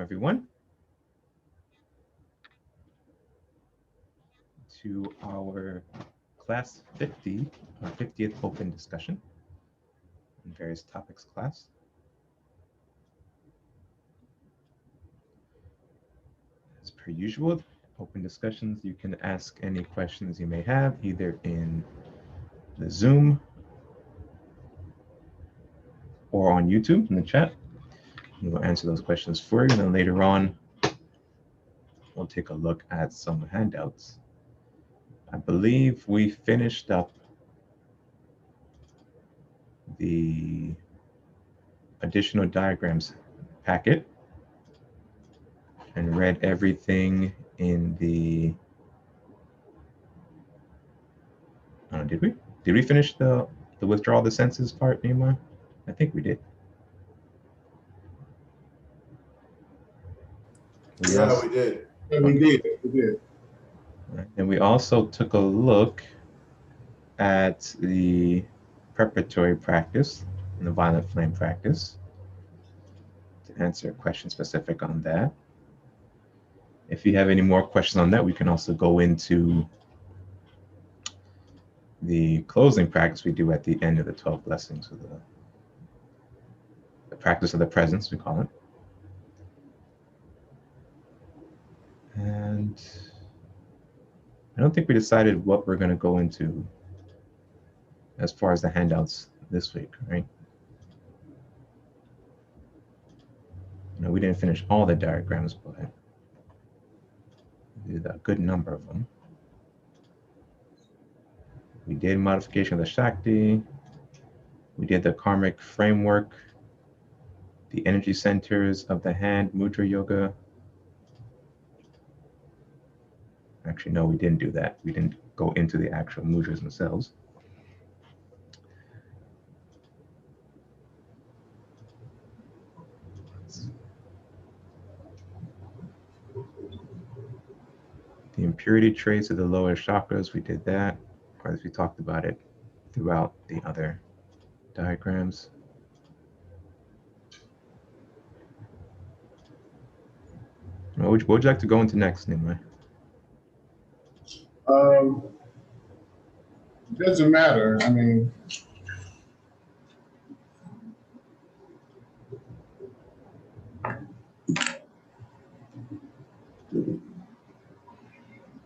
Everyone, to our class 50, our 50th open discussion on various topics class. As per usual, open discussions, you can ask any questions you may have either in the Zoom or on YouTube in the chat. We will answer those questions for you, and then later on, we'll take a look at some handouts. I believe we finished up the additional diagrams packet and read everything in the, did we? Did we finish the withdrawal of the senses part, Nehemiah? I think we did. We did. Yeah, we did. And we also took a look at the preparatory practice and the violent flame practice to answer a question specific on that. If you have any more questions on that, we can also go into the closing practice we do at the end of the 12 blessings, or the practice of the presence, we call it. And I don't think we decided what we're going to go into as far as the handouts this week, right? You know, we didn't finish all the diagrams, but we did a good number of them. We did modification of the Shakti. We did the karmic framework, the energy centers of the hand, mudra yoga. Actually, no, we didn't do that. We didn't go into the actual mudras themselves. The impurity traits of the lower chakras, we did that, or as we talked about it throughout the other diagrams. What would you like to go into next, Nimai? Doesn't matter. I mean,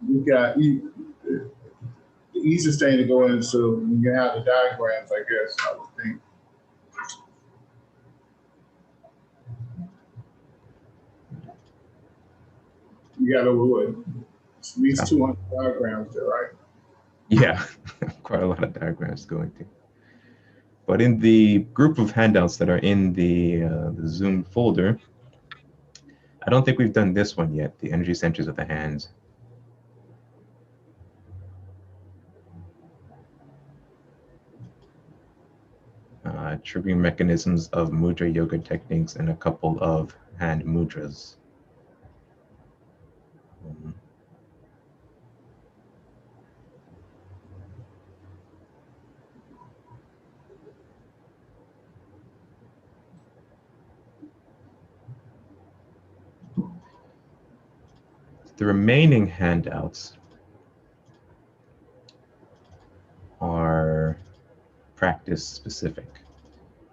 you got the easiest thing to go into when you have the diagrams, I guess, I would think. You got over what? At least 200 diagrams there, right? Yeah, quite a lot of diagrams to go into. But in the group of handouts that are in the Zoom folder, I don't think we've done this one yet, the energy centers of the hands. Triggering mechanisms of mudra yoga techniques and a couple of hand mudras. The remaining handouts are practice specific.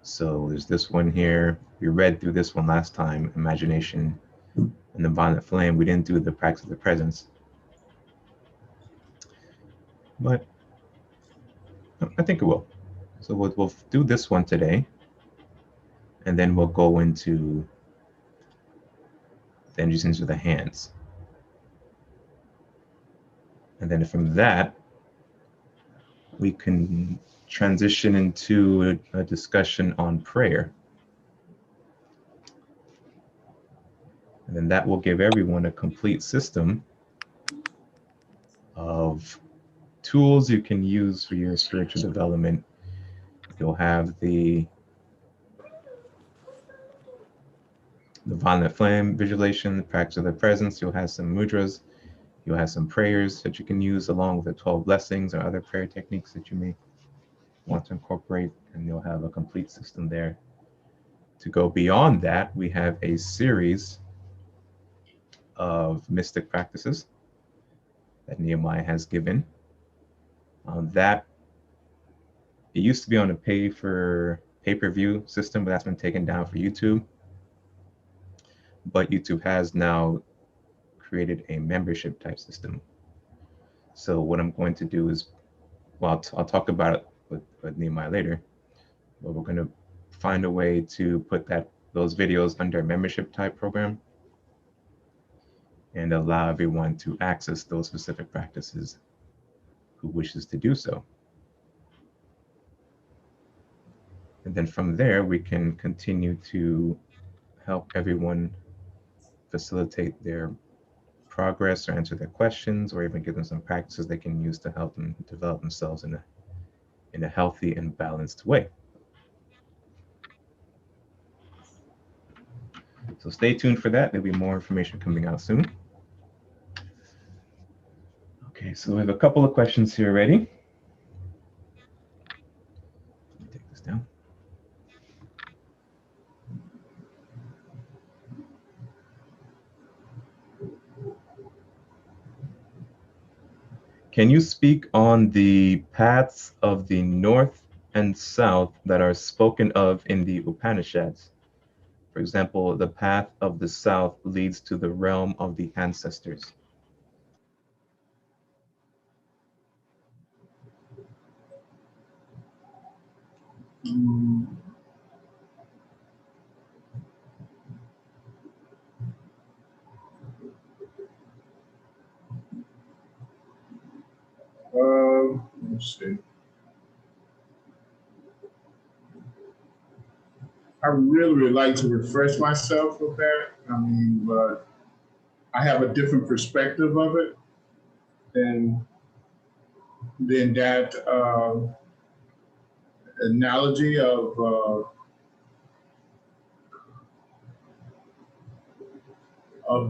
So there's this one here. We read through this one last time, imagination and the violent flame. We didn't do the practice of the presence. But I think it will. So we'll do this one today. And then we'll go into the energy centers of the hands. And then from that, we can transition into a discussion on prayer. And then that will give everyone a complete system of tools you can use for your spiritual development. You'll have the violent flame visualization, the practice of the presence. You'll have some mudras. You'll have some prayers that you can use along with the 12 blessings or other prayer techniques that you may want to incorporate, and you'll have a complete system there. To go beyond that, we have a series of mystic practices that Nehemiah has given. That it used to be on a pay-per-view system, but that's been taken down for YouTube. But YouTube has now created a membership type system. So what I'm going to do is, well, I'll talk about it with Nehemiah later, but we're going to find a way to put those videos under a membership type program and allow everyone to access those specific practices who wishes to do so. And then from there, we can continue to help everyone facilitate their progress or answer their questions, or even give them some practices they can use to help them develop themselves in a healthy and balanced way. So stay tuned for that. There'll be more information coming out soon. Okay, so we have a couple of questions here already. Let me take this down. Can you speak on the paths of the north and south that are spoken of in the Upanishads? For example, the path of the south leads to the realm of the ancestors. Let's see. I really would like to refresh myself with that. I mean, but I have a different perspective of it than that analogy of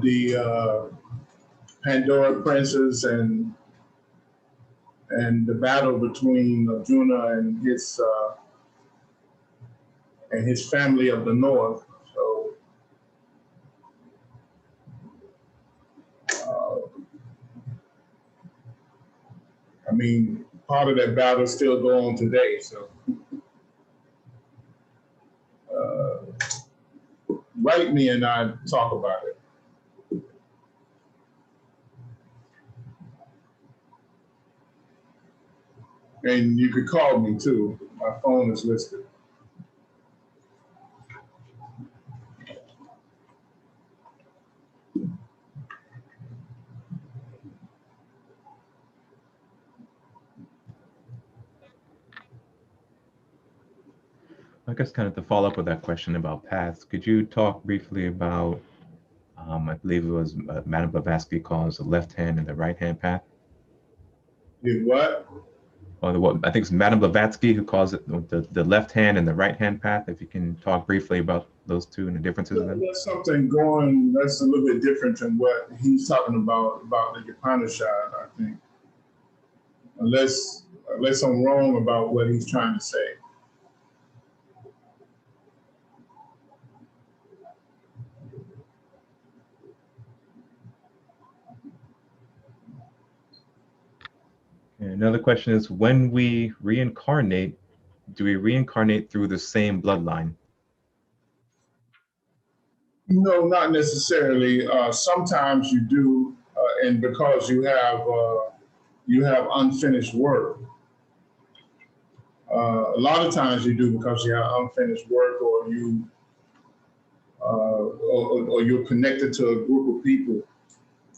the Pandora princess and the battle between Arjuna and his family of the north. So, I mean, part of that battle still go on today. So, write me and I talk about it. And you could call me too. My phone is listed. I guess kind of to follow up with that question about paths, could you talk briefly about, I believe it was Madame Blavatsky calls the left hand and the right hand path? Did what? Or what I think it's Madame Blavatsky who calls it the left hand and the right hand path. If you can talk briefly about those two and the differences of them. There's something going that's a little bit different than what he's talking about the Upanishad, I think. Unless I'm wrong about what he's trying to say. And another question is, when we reincarnate, do we reincarnate through the same bloodline? No, not necessarily. Sometimes you do, and because you have unfinished work. A lot of times you do because you have unfinished work, or or you're connected to a group of people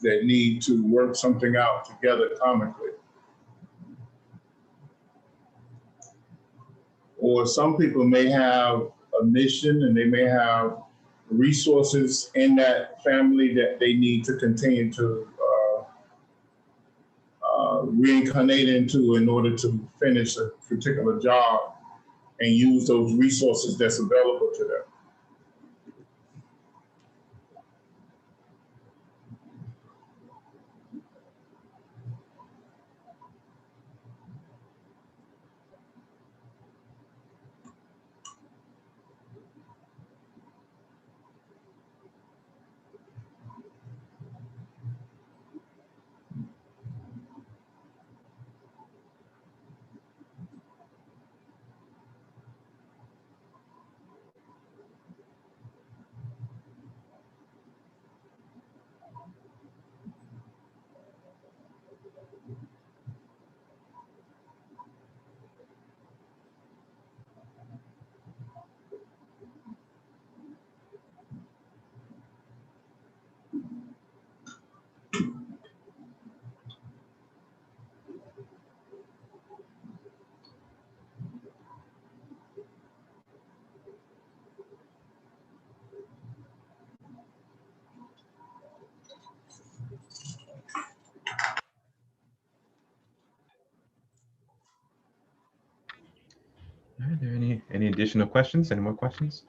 that need to work something out together karmically. Or some people may have a mission and they may have resources in that family that they need to continue to reincarnate into in order to finish a particular job and use those resources that's available to them. Are there any additional questions? Any more questions?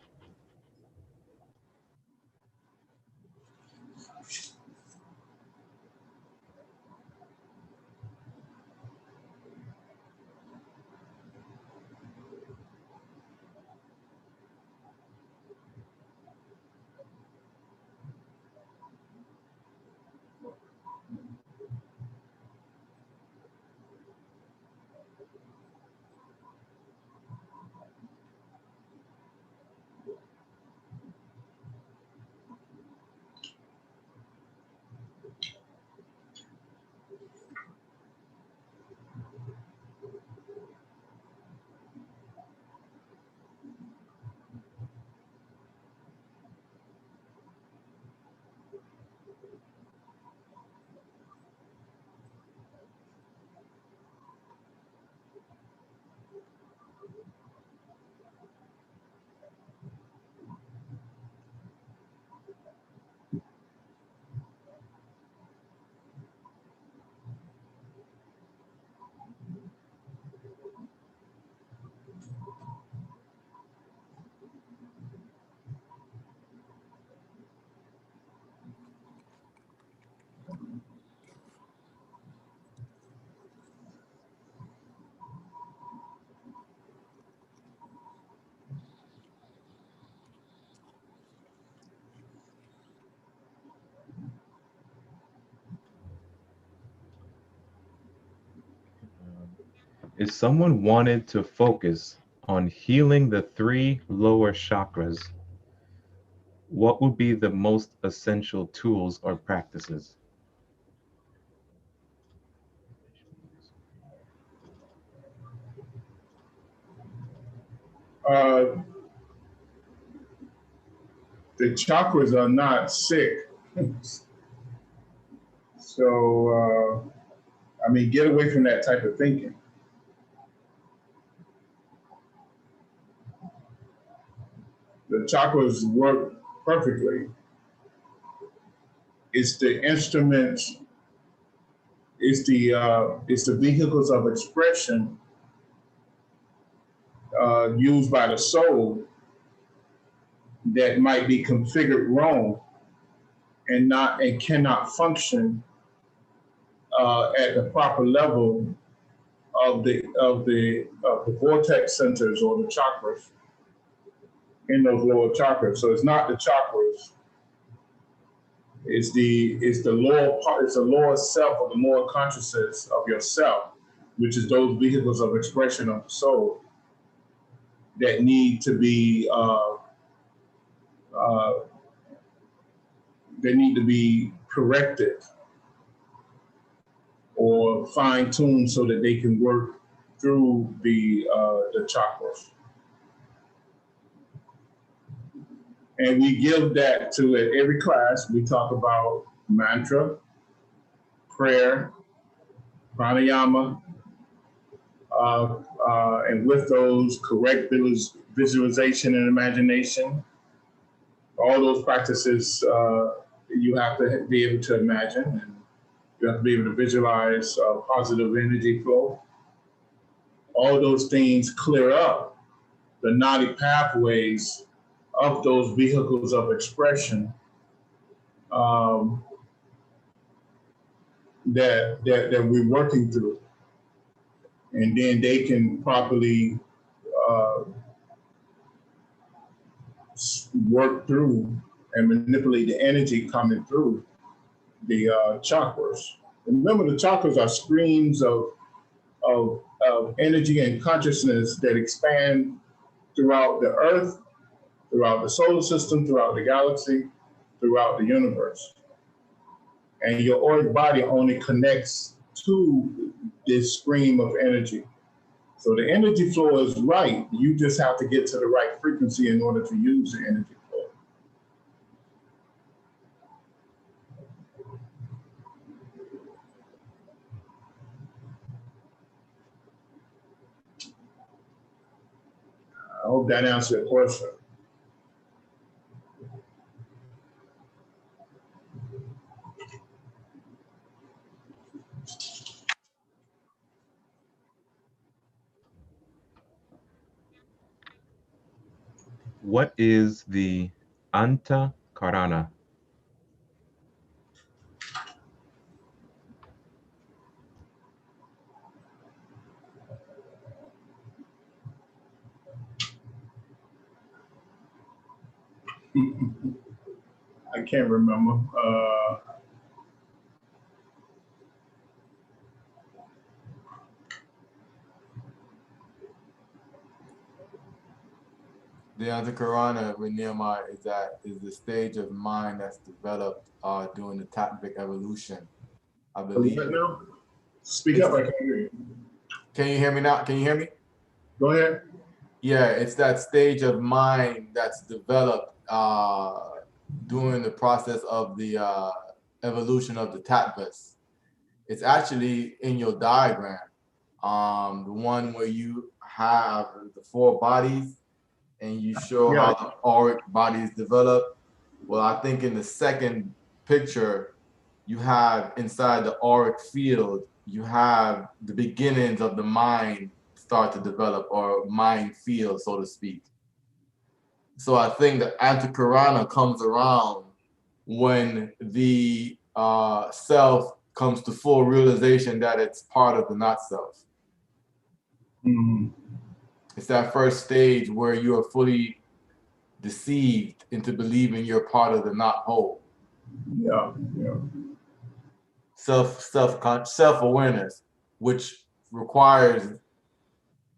If someone wanted to focus on healing the three lower chakras, what would be the most essential tools or practices? Uh, the chakras are not sick. So, I mean, get away from that type of thinking. The chakras work perfectly. It's the instruments, it's the vehicles of expression used by the soul that might be configured wrong and cannot function at the proper level of the vortex centers or the chakras in those lower chakras. So it's not the chakras. It's the lower self or the lower consciousness of yourself, which is those vehicles of expression of the soul that need to be uh, corrected or fine tuned so that they can work through the chakras. And we give that to at every class. We talk about mantra, prayer, pranayama, and with those correct visualization and imagination. All those practices you have to be able to imagine, and you have to be able to visualize positive energy flow. All those things clear up the knotty pathways of those vehicles of expression um, that we're working through, and then they can properly uh, work through and manipulate the energy coming through the chakras. Remember, the chakras are streams of energy and consciousness that expand throughout the earth, throughout the solar system, throughout the galaxy, throughout the universe. And your auric body only connects to this stream of energy. So the energy flow is right. You just have to get to the right frequency in order to use the energy flow. I hope that answers your question. What is the Antakarana? I can't remember. The Antakarana with Nehemiah is the stage of mind that's developed during the Tatvic evolution. I believe. No? Speak up, I can't hear you. Can you hear me now? Can you hear me? Go ahead. Yeah, it's that stage of mind that's developed during the process of the evolution of the Tattvas. It's actually in your diagram, the one where you have the 4 bodies and you show how the auric bodies develop. Well, I think in the second picture, you have inside the auric field, you have the beginnings of the mind start to develop, or mind field, so to speak. So I think the Antakarana comes around when the self comes to full realization that it's part of the not self. Mm-hmm. It's that first stage where you are fully deceived into believing you're part of the not whole. Yeah. Self-awareness, which requires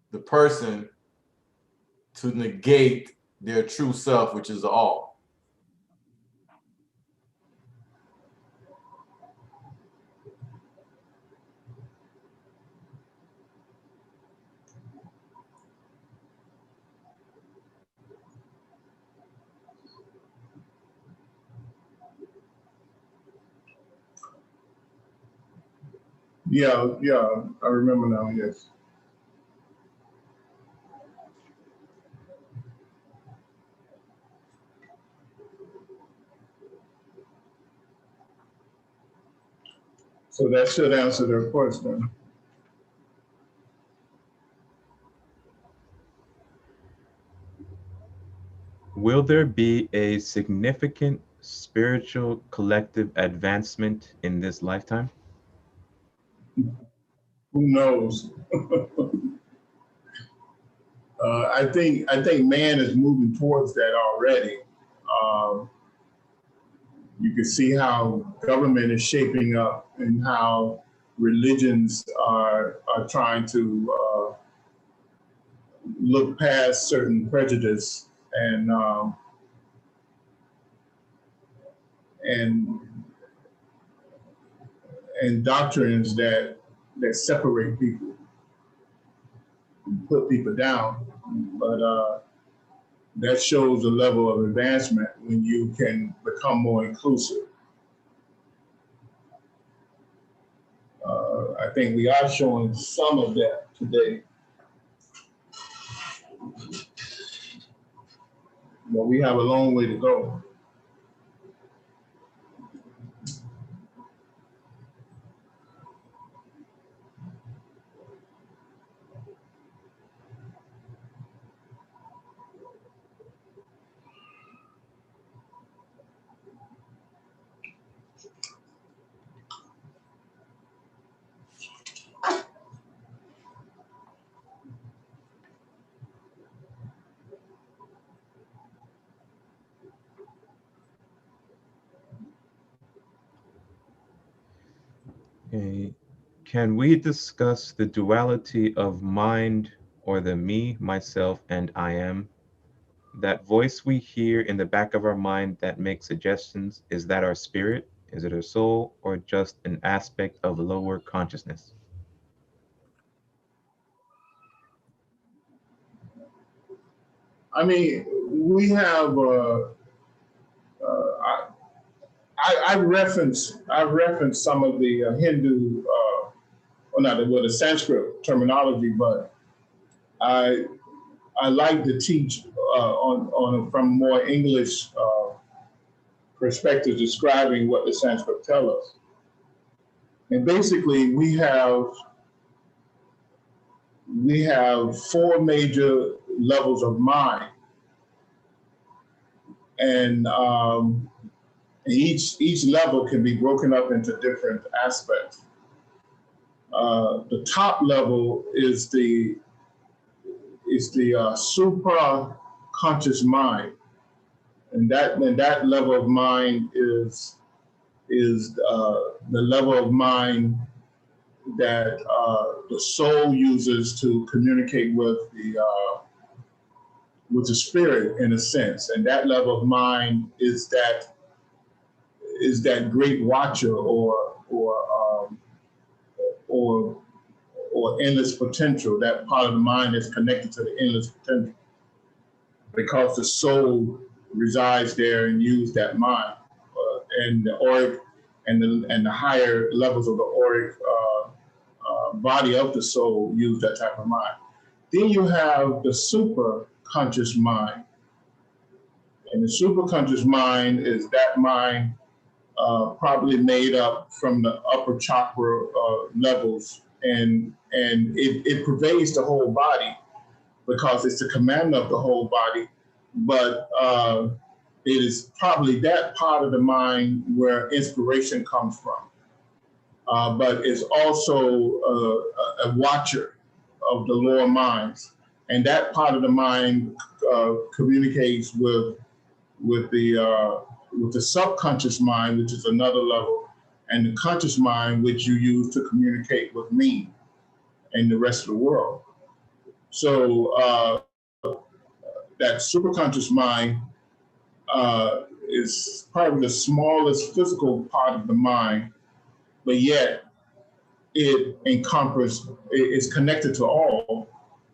the person to negate their true self, which is the all. Yeah, I remember now, yes. So that should answer their question. Will there be a significant spiritual collective advancement in this lifetime? Who knows? I think man is moving towards that already. You can see how government is shaping up and how religions are trying to look past certain prejudice and and doctrines that separate people, put people down. But that shows a level of advancement when you can become more inclusive. I think we are showing some of that today. But we have a long way to go. Okay. Can we discuss the duality of mind, or the me, myself, and I am? That voice we hear in the back of our mind that makes suggestions, is that our spirit? Is it our soul, or just an aspect of lower consciousness? I mean, we have. I reference some of the Hindu, well, not the Sanskrit terminology, but I like to teach from more English perspective, describing what the Sanskrit tell us. And basically, we have 4 major levels of mind. and each level can be broken up into different aspects. The top level is the supra conscious mind, and that level of mind is the level of mind that the soul uses to communicate with the spirit, in a sense. And that level of mind is that great watcher, or endless potential. That part of the mind is connected to the endless potential, because the soul resides there and uses that mind. And the auric and the higher levels of the auric body of the soul use that type of mind. Then you have the super conscious mind. And the super conscious mind is that mind probably made up from the upper chakra levels, and it pervades the whole body because it's the commander of the whole body. But it is probably that part of the mind where inspiration comes from. But it's also a watcher of the lower minds. And that part of the mind communicates with the subconscious mind, which is another level, and the conscious mind, which you use to communicate with me and the rest of the world. So that superconscious mind is probably the smallest physical part of the mind, but yet it is connected to all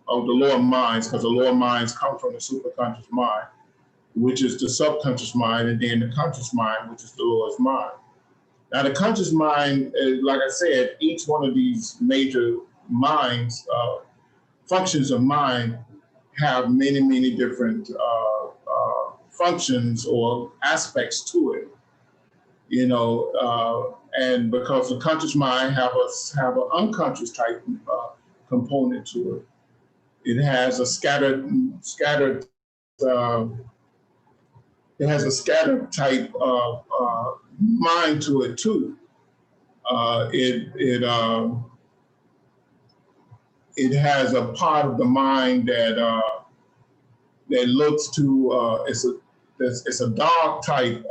of the lower minds, because the lower minds come from the superconscious mind, which is the subconscious mind, and then the conscious mind, which is the lowest mind. Now, the conscious mind, like I said, each one of these major minds, functions of mind, have many, many different functions or aspects to it. And because the conscious mind have an unconscious type component to it. It has a scattered type mind to it too. It has a part of the mind that looks to it's a dog type,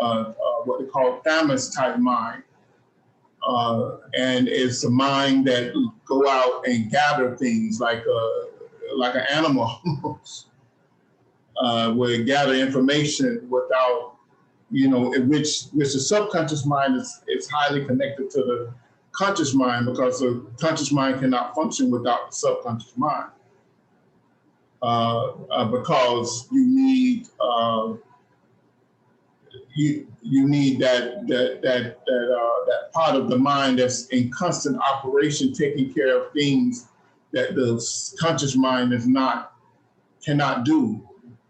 what they call thymus type mind, and it's a mind that go out and gather things like an animal, where it gather information without, which the subconscious mind is highly connected to the conscious mind, because the conscious mind cannot function without the subconscious mind. Because you need that part of the mind that's in constant operation, taking care of things that the conscious mind cannot do,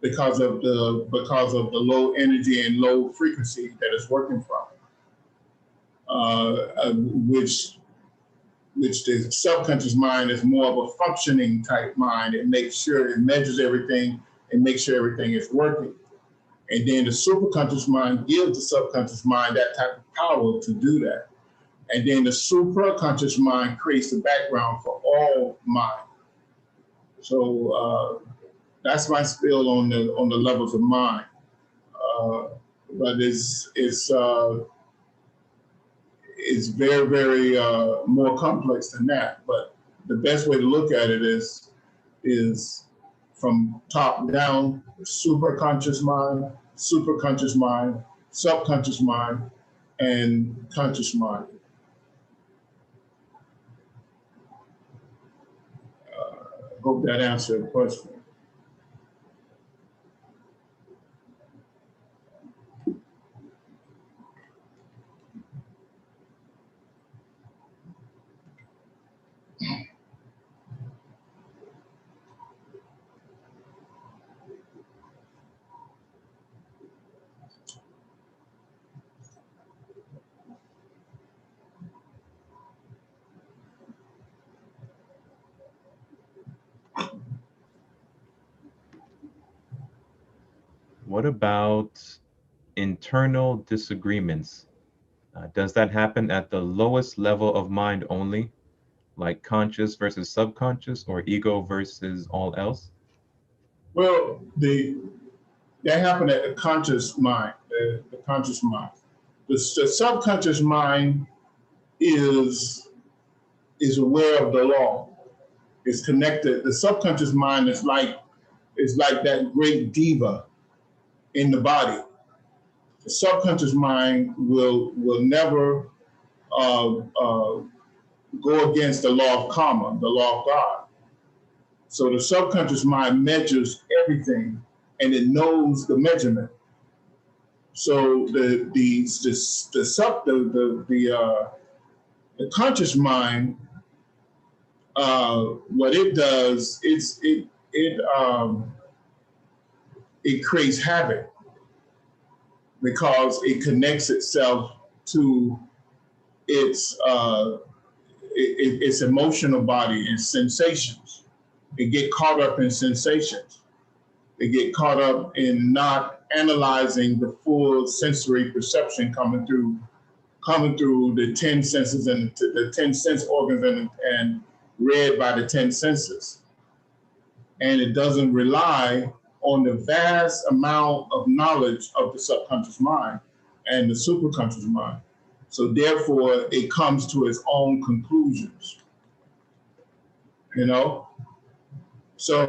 because of the low energy and low frequency that it's working from, which the subconscious mind is more of a functioning type mind. It makes sure it measures everything and makes sure everything is working. And then the superconscious mind gives the subconscious mind that type of power to do that. And then the supraconscious mind creates the background for all mind. So that's my spill on the levels of mind. But it's very, very more complex than that. But the best way to look at it is from top down: superconscious mind, subconscious mind, and conscious mind. Hope that answered the question. What about internal disagreements, does that happen at the lowest level of mind only, like conscious versus subconscious, or ego versus all else? Well, that happened at the conscious mind, the conscious mind. The subconscious mind is aware of the law. It's connected. The subconscious mind is like that great diva in the body. The subconscious mind will never go against the law of karma, the law of God. So the subconscious mind measures everything, and it knows the measurement. So the conscious mind, what it does is it creates havoc because it connects itself to its emotional body and sensations. They get caught up in sensations. They get caught up in not analyzing the full sensory perception coming through the 10 senses and the 10 sense organs and read by the 10 senses. And it doesn't rely on the vast amount of knowledge of the subconscious mind and the superconscious mind. So therefore, it comes to its own conclusions, you know? So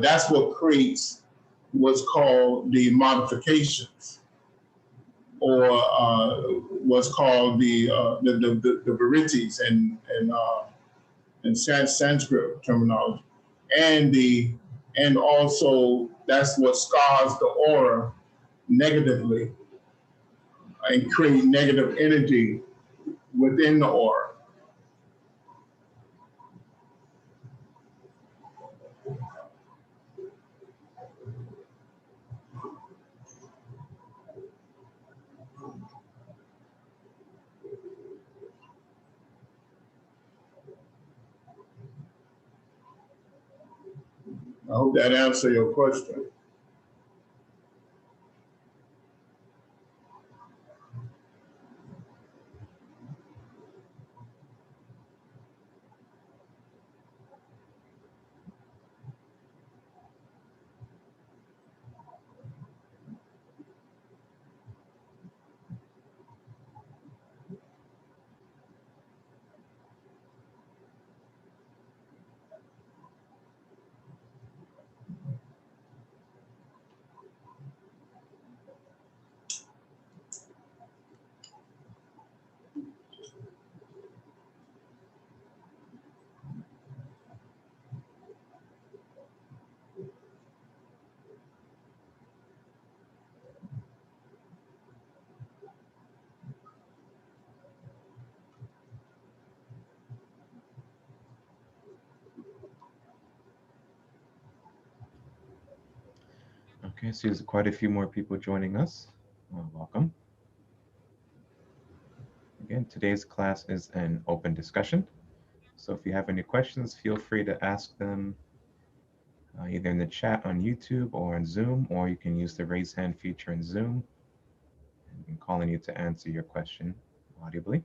that's what creates what's called the modifications, or what's called the verities in Sanskrit terminology, and also that's what scars the aura negatively and create negative energy within the aura. I hope that answers your question. Okay, so there's quite a few more people joining us. Welcome. Again, today's class is an open discussion. So if you have any questions, feel free to ask them either in the chat on YouTube or on Zoom, or you can use the raise hand feature in Zoom. I'm calling you to answer your question audibly.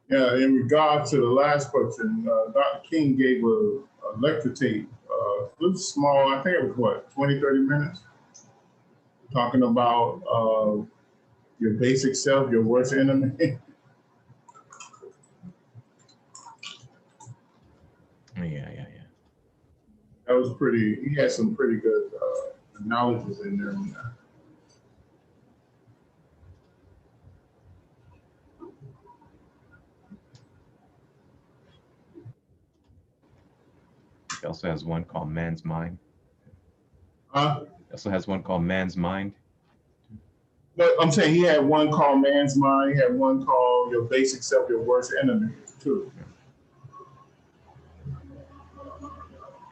Yeah, in regard to the last question, Dr. King gave a lecture tape. It was small, I think it was what, 20, 30 minutes, talking about your basic self, your worst enemy. Yeah. That was pretty, he had some pretty good analogies in there. He also has one called Man's Mind. Huh? He also has one called Man's Mind. But I'm saying he had one called Man's Mind, he had one called Your Basic Self, Your Worst Enemy, too.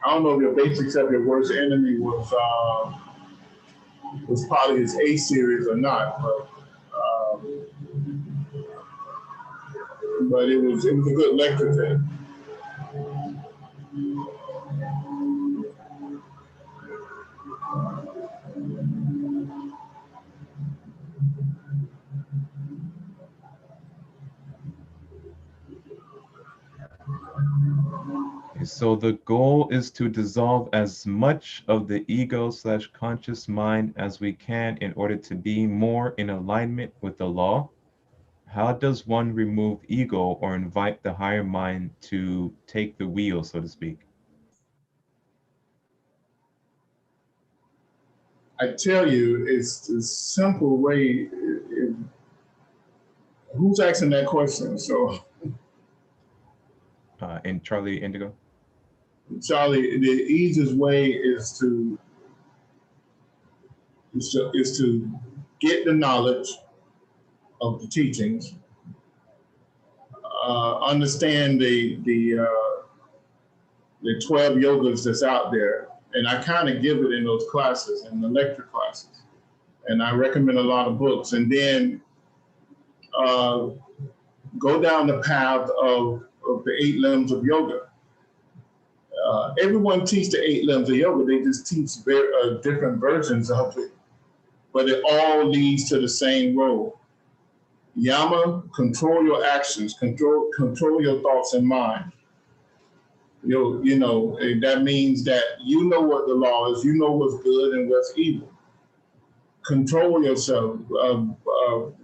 I don't know if Your Basic Self, Your Worst Enemy was part of his A series or not, but it was a good lecture tape. So the goal is to dissolve as much of the ego/conscious mind as we can in order to be more in alignment with the law. How does one remove ego or invite the higher mind to take the wheel, so to speak? I tell you, it's a simple way. Who's asking that question? So, In Charlie Indigo? Charlie, the easiest way is to get the knowledge of the teachings, understand the 12 yogas that's out there, and I kind of give it in those classes, in the lecture classes, and I recommend a lot of books, and then go down the path of the 8 limbs of yoga. Everyone teaches the 8 limbs of yoga. They just teach different versions of it, but it all leads to the same role. Yama, control your actions, control your thoughts and mind. You know, that means that you know what the law is, you know what's good and what's evil. Control yourself,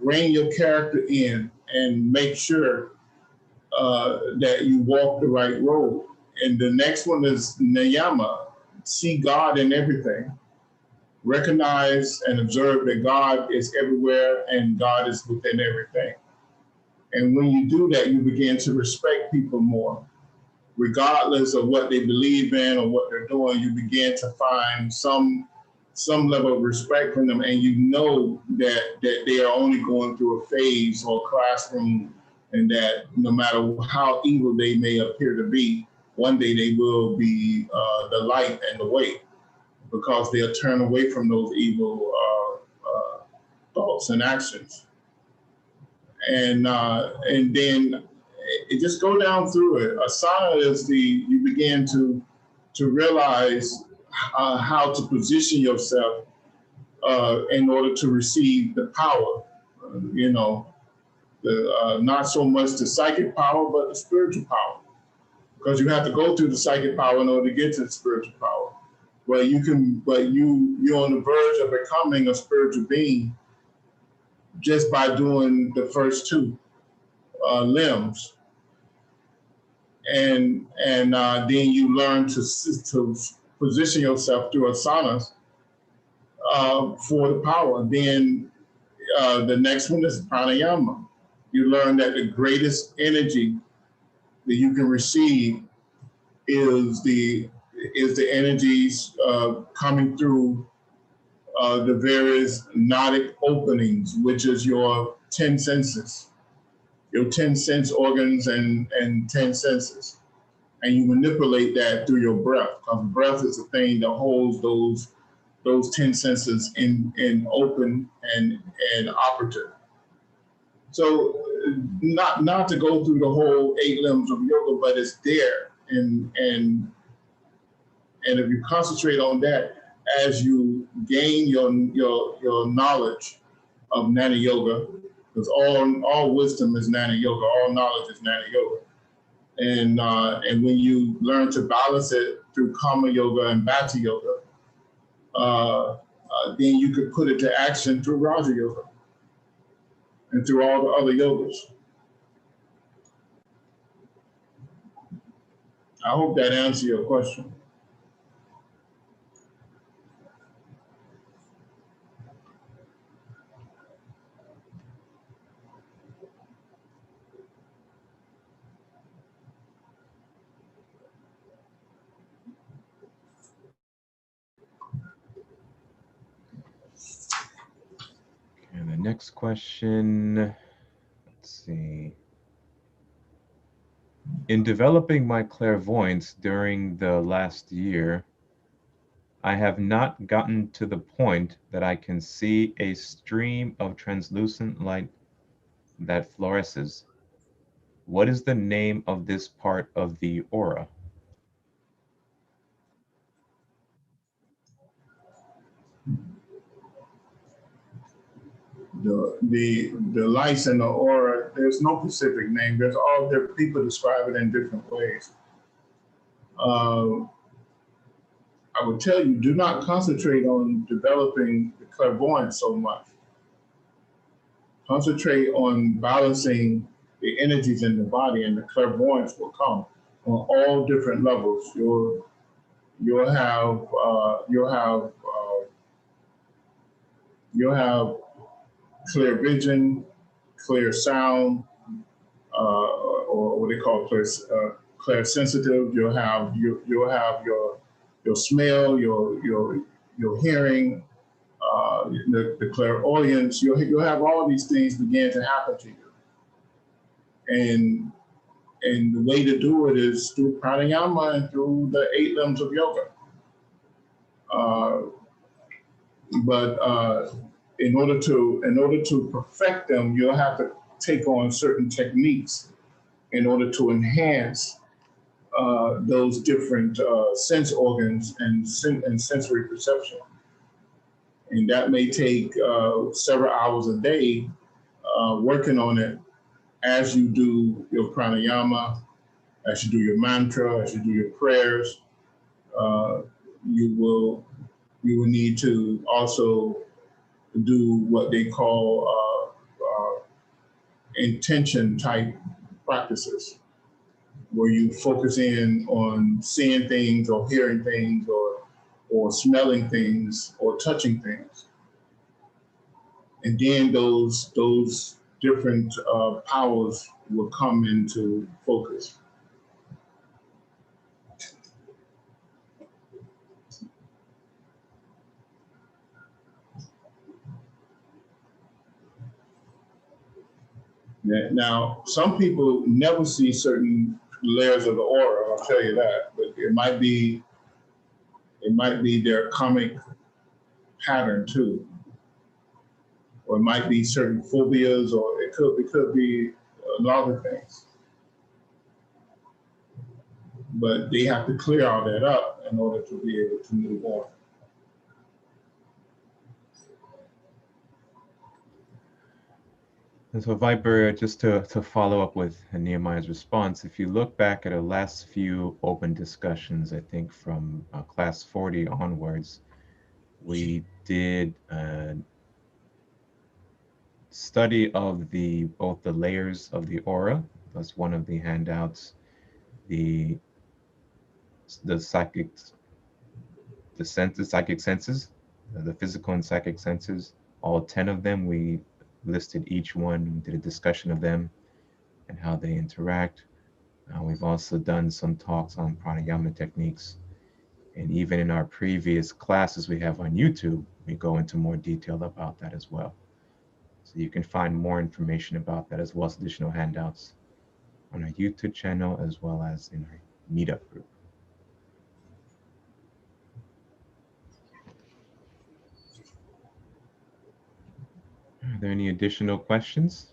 rein your character in, and make sure that you walk the right road. And the next one is Niyama, see God in everything. Recognize and observe that God is everywhere and God is within everything. And when you do that, you begin to respect people more. Regardless of what they believe in or what they're doing, you begin to find some level of respect from them, and you know that they are only going through a phase or classroom, and that no matter how evil they may appear to be, one day they will be the light and the way, because they'll turn away from those evil thoughts and actions. And then it just go down through it. Asana is you begin to realize how to position yourself in order to receive the power. You know, not so much the psychic power, but the spiritual power, because you have to go through the psychic power in order to get to the spiritual power. But you're on the verge of becoming a spiritual being just by doing the first 2 limbs. And then you learn to position yourself through asanas for the power. Then the next one is pranayama. You learn that the greatest energy that you can receive is the energies coming through the various nodic openings, which is your 10 senses, your 10 sense organs and 10 senses. And you manipulate that through your breath, because breath is the thing that holds those 10 senses in open and operative. So not to go through the whole 8 limbs of yoga, but it's there. And if you concentrate on that as you gain your knowledge of Jnana Yoga, because all wisdom is Jnana Yoga, all knowledge is Jnana Yoga. And when you learn to balance it through Karma Yoga and Bhakti Yoga, then you could put it to action through Raja Yoga and through all the other yogas. I hope that answers your question. And the next question, let's see. In developing my clairvoyance during the last year, I have not gotten to the point that I can see a stream of translucent light that fluoresces. What is the name of this part of the aura? The lights in the aura, there's no specific name. There's all different people describe it in different ways. I would tell you, do not concentrate on developing the clairvoyance so much. Concentrate on balancing the energies in the body, and the clairvoyance will come on all different levels. You'll have clear vision, clear sound, or what they call clear sensitive. You'll have your smell, your hearing, the clairaudience. You'll have all these things begin to happen to you, and the way to do it is through pranayama and through the 8 limbs of yoga. But in order to perfect them, you'll have to take on certain techniques in order to enhance those different sense organs and sensory perception. And that may take several hours a day working on it as you do your pranayama, as you do your mantra, as you do your prayers. You will need to also do what they call intention type practices, where you focus in on seeing things or hearing things or smelling things or touching things. And then those different powers will come into focus. Now, some people never see certain layers of the aura, I'll tell you that, but it might be their karmic pattern too. Or it might be certain phobias, or it could be a lot of things. But they have to clear all that up in order to be able to move on. And so Viper, just to follow up with Nehemiah's response, if you look back at our last few open discussions, I think from class 40 onwards, we did a study of both the layers of the aura. That's one of the handouts. The psychic senses, the physical and psychic senses, all 10 of them. We listed each one, did a discussion of them and how they interact. We've also done some talks on pranayama techniques. And even in our previous classes we have on YouTube, we go into more detail about that as well. So you can find more information about that as well as additional handouts on our YouTube channel as well as in our MeetUp group. Are there any additional questions?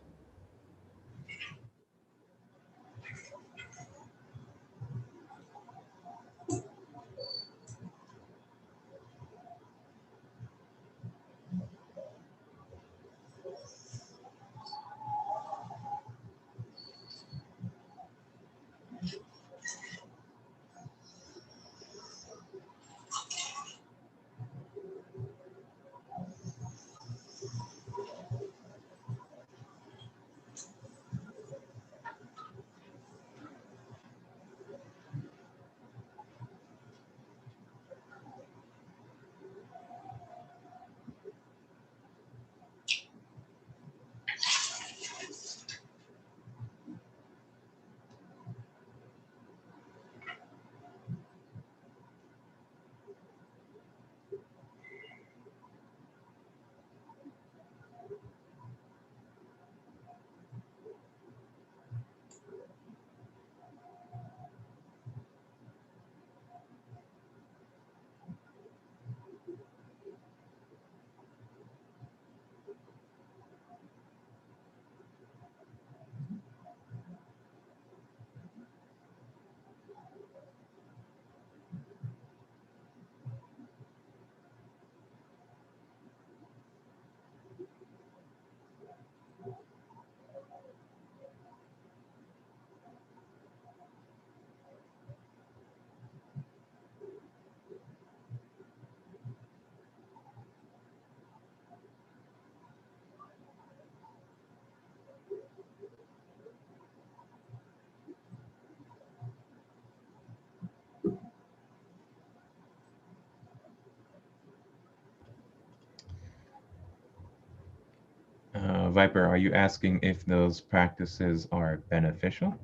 Viper, are you asking if those practices are beneficial?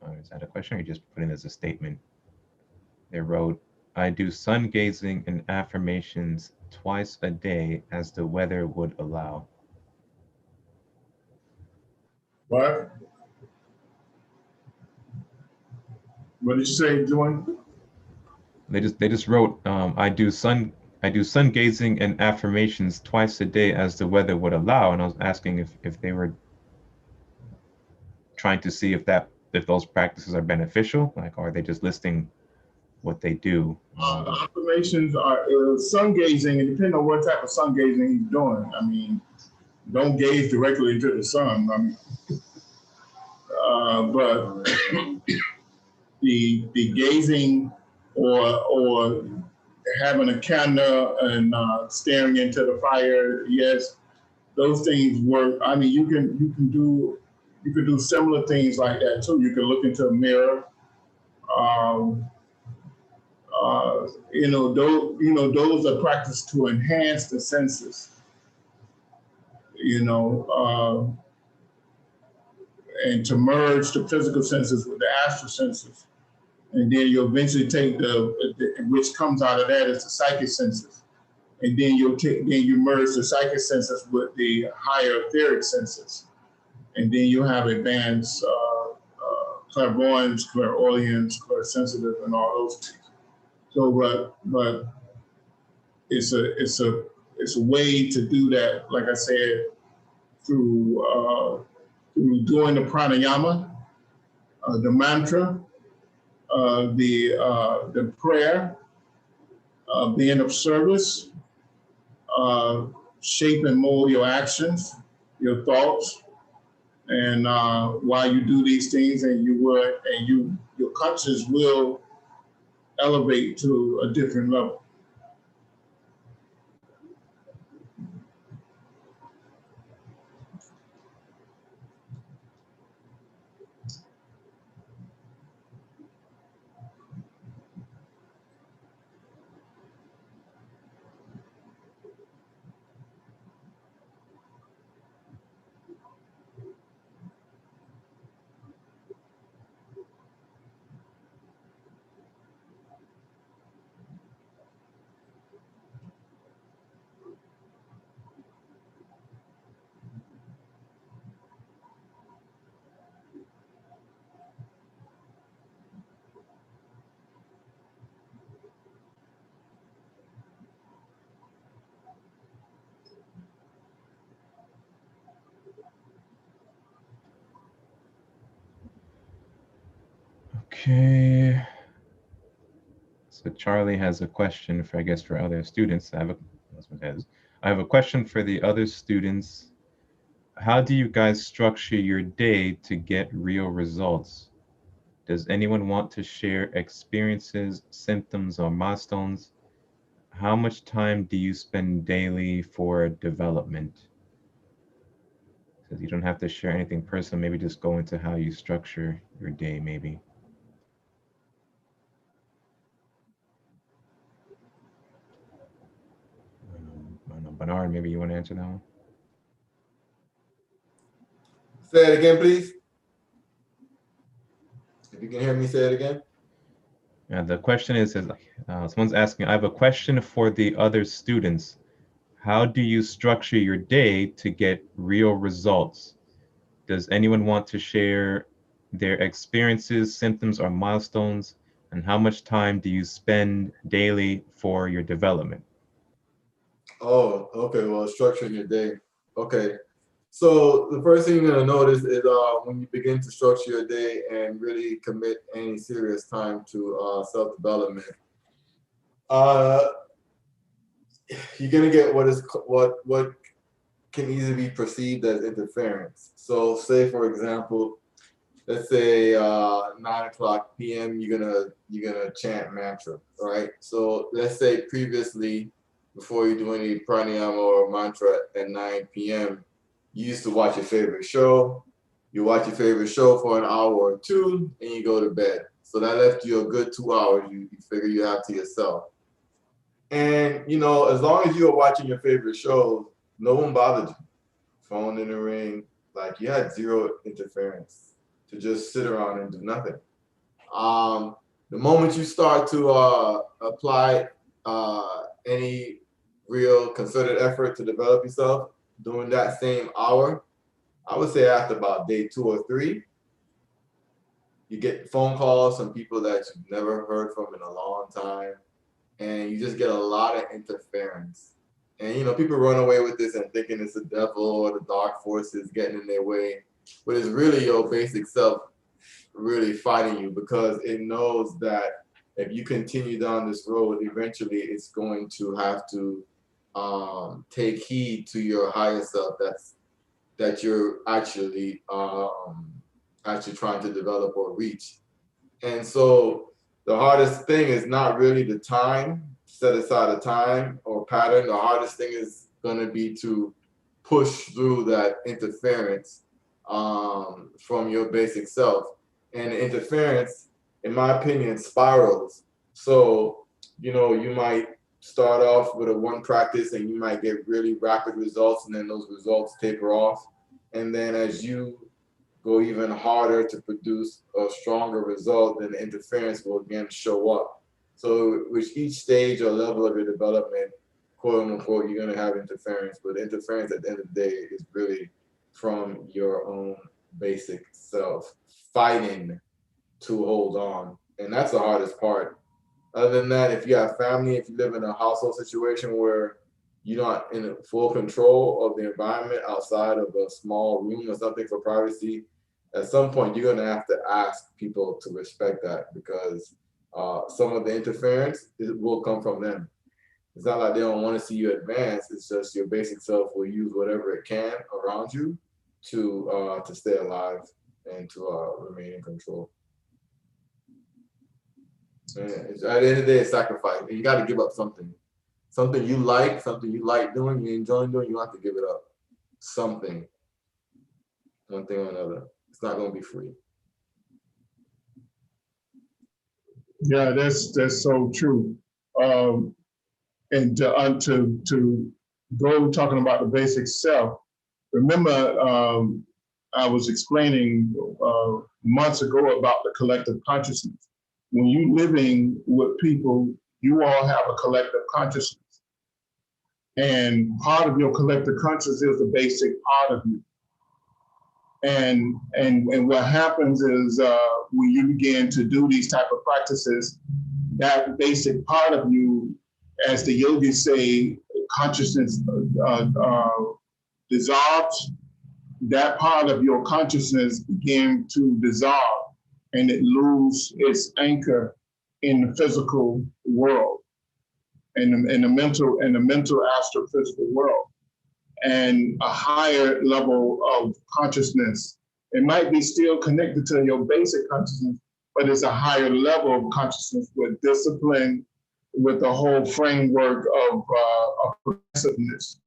Or is that a question, or are you just putting it as a statement? They wrote, I do sun gazing and affirmations twice a day as the weather would allow. What? What did you say, Joy? They just wrote, I do sun gazing and affirmations twice a day as the weather would allow, and I was asking if they were trying to see if those practices are beneficial, like, or are they just listing what they do? The affirmations are sun gazing, and depending on what type of sun gazing he's doing. I mean, don't gaze directly into the sun. I mean, but the gazing or having a candle and staring into the fire, yes, those things work. I mean, you can do similar things like that too. You can look into a mirror. Um, those are practices to enhance the senses. And to merge the physical senses with the astral senses. And then you eventually take which comes out of that is the psychic senses. And then you merge the psychic senses with the higher etheric senses. And then you have advanced clairvoyance, clairaudience, clairsensitive, and all those things. So, but it's a way to do that, like I said, through doing the pranayama, the mantra, the prayer, being of service, shape and mold your actions, your thoughts, and while you do these things, your conscious will elevate to a different level. Okay. So Charlie has a question for, I guess, for other students. I have a question for the other students. How do you guys structure your day to get real results? Does anyone want to share experiences, symptoms, or milestones? How much time do you spend daily for development? So you don't have to share anything personal, maybe just go into how you structure your day, maybe. I don't know, Bernard, maybe you want to answer that one? Say it again, please. If you can hear me, say it again. Yeah, the question is someone's asking, I have a question for the other students. How do you structure your day to get real results? Does anyone want to share their experiences, symptoms, or milestones? And how much time do you spend daily for your development? Oh, okay. Well, structuring your day. Okay. So the first thing you're gonna notice is when you begin to structure your day and really commit any serious time to self-development, you're gonna get what can easily be perceived as interference. So, say for example, let's say 9:00 p.m. you're gonna chant mantra, right? So let's say previously, before you do any pranayama or mantra at 9 p.m., you used to watch your favorite show. You watch your favorite show for an hour or two, and you go to bed. So that left you a good 2 hours. You figure you have to yourself. And as long as you are watching your favorite shows, no one bothered you. phone in the ring, like you had zero interference to just sit around and do nothing. The moment you start to apply any real concerted effort to develop yourself during that same hour, I would say after about day 2 or 3, you get phone calls from people that you've never heard from in a long time, and you just get a lot of interference. And you know, people run away with this and thinking it's the devil or the dark forces getting in their way, but it's really your basic self really fighting you, because it knows that if you continue down this road, eventually it's going to have to take heed to your higher self that you're actually trying to develop or reach. And so the hardest thing is not really the time, set aside a time or pattern. The hardest thing is going to be to push through that interference from your basic self. And the interference, in my opinion, spirals. So, you know, you might start off with a one practice and you might get really rapid results, and then those results taper off. And then as you go even harder to produce a stronger result, then the interference will again show up. So with each stage or level of your development, quote unquote, you're gonna have interference, but interference at the end of the day is really from your own basic self fighting to hold on. And that's the hardest part. Other than that, if you have family, if you live in a household situation where you're not in full control of the environment outside of a small room or something for privacy, at some point you're going to have to ask people to respect that, because some of the interference will come from them. It's not like they don't want to see you advance. It's just your basic self will use whatever it can around you to stay alive and to remain in control. And at the end of the day, it's sacrifice. And you got to give up something. Something you like doing, you enjoy doing, you have to give it up. Something. One thing or another. It's not going to be free. Yeah, that's so true. And to go talking about the basic self, remember I was explaining months ago about the collective consciousness. When you're living with people, you all have a collective consciousness. And part of your collective consciousness is the basic part of you. And what happens is when you begin to do these type of practices, that basic part of you, as the yogis say, consciousness dissolves. That part of your consciousness begins to dissolve, and it loses its anchor in the physical world, in the mental astrophysical world, and a higher level of consciousness. It might be still connected to your basic consciousness, but it's a higher level of consciousness with discipline, with the whole framework of progressiveness.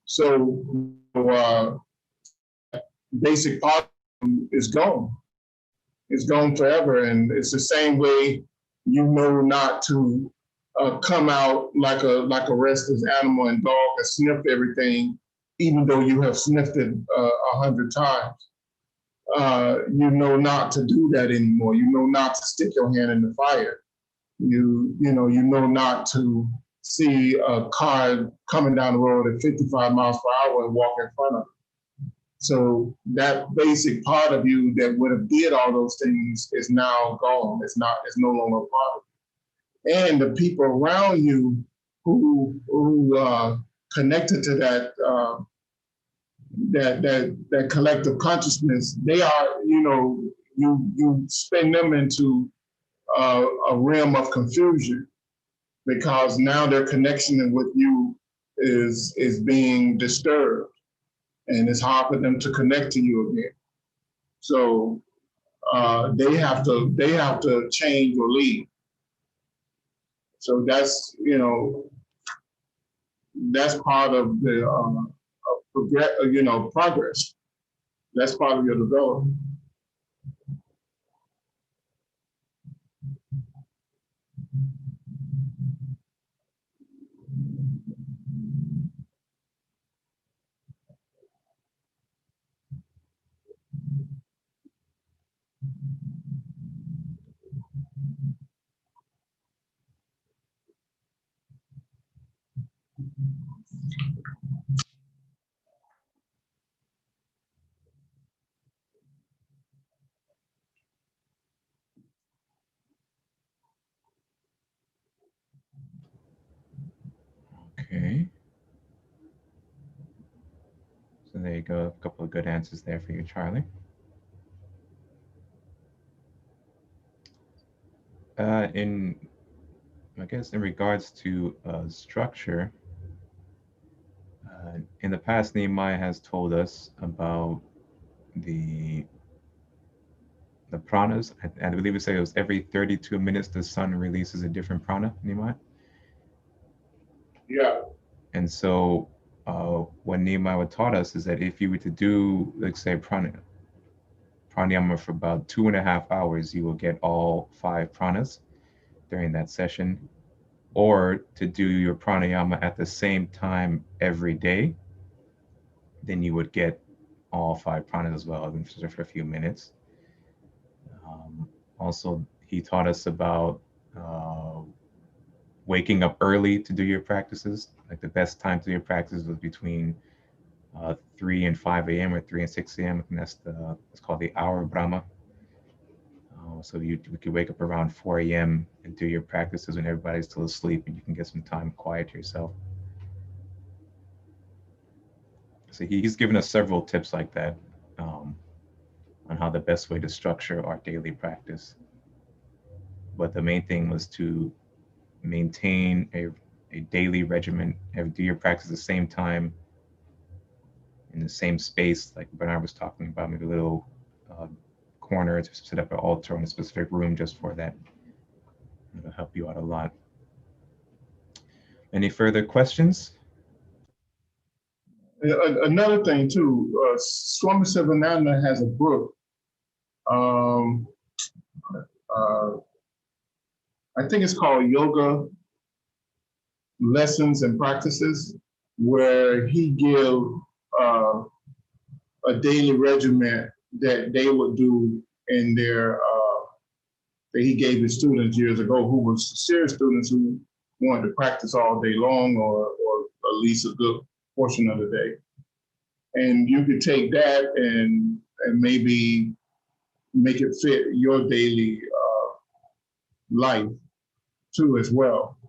So basic part is gone. It's gone forever. And it's the same way you know not to come out like a restless animal and dog and sniff everything, even though you have sniffed it 100 times. You know not to do that anymore. You know not to stick your hand in the fire. You know not to see a car coming down the road at 55 miles per hour and walk in front of it. So that basic part of you that would have did all those things is now gone. It's no longer a part of it. And the people around you who connected to that collective consciousness, they are, you spin them into a realm of confusion, because now their connection with you is being disturbed, and it's hard for them to connect to you again. So they have to change or leave. So that's that's part of the progress. That's part of your development. Okay. So there you go. A couple of good answers there for you, Charlie. In, I guess, in regards to structure, in the past, Nehemiah has told us about the the pranas. I believe we say it was every 32 minutes the sun releases a different prana, Nehemiah. Yeah. And so, what Nehemiah taught us is that if you were to do, let's say, pranayama for about 2.5 hours, you will get all 5 pranas during that session. Or to do your pranayama at the same time every day, then you would get all 5 pranas as well, even for a few minutes. Also, he taught us about waking up early to do your practices. Like the best time to do your practices was between 3 and 5 a.m. or 3 and 6 a.m. And that's it's called the hour of Brahma. So you could wake up around 4 a.m. and do your practices when everybody's still asleep, and you can get some time quiet to yourself. So he's given us several tips like that on how the best way to structure our daily practice. But the main thing was to maintain a daily regimen, do your practice at the same time, in the same space, like Bernard was talking about, maybe a little corner to set up an altar in a specific room just for that. It'll help you out a lot. Any further questions? Another thing too, Swami Sivananda has a book. Um, I think it's called Yoga Lessons and Practices, where he give a daily regimen that they would do in their that he gave his students years ago, who were serious students who wanted to practice all day long, or at least a good portion of the day. And you could take that and maybe make it fit your daily life too as well.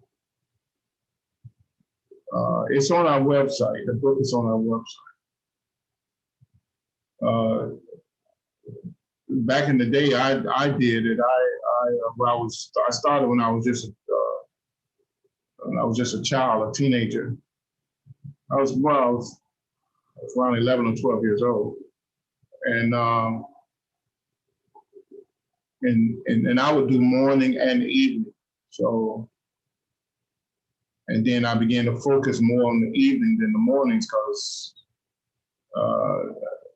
It's on our website. The book is on our website. Back in the day, I did it. I started when I was just a child, a teenager. I was around 11 or 12 years old, and I would do morning and evening. So, and then I began to focus more on the evening than the mornings, because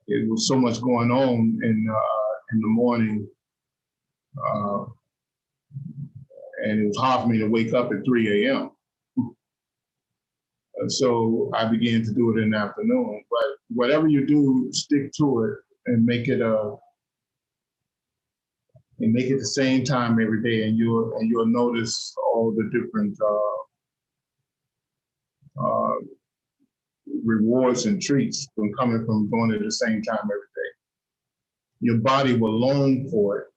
it was so much going on in the morning, and it was hard for me to wake up at 3 a.m. So I began to do it in the afternoon. But whatever you do, stick to it and make it the same time every day, and you'll notice all the different rewards and treats from coming from doing it at the same time every day. Your body will long for it,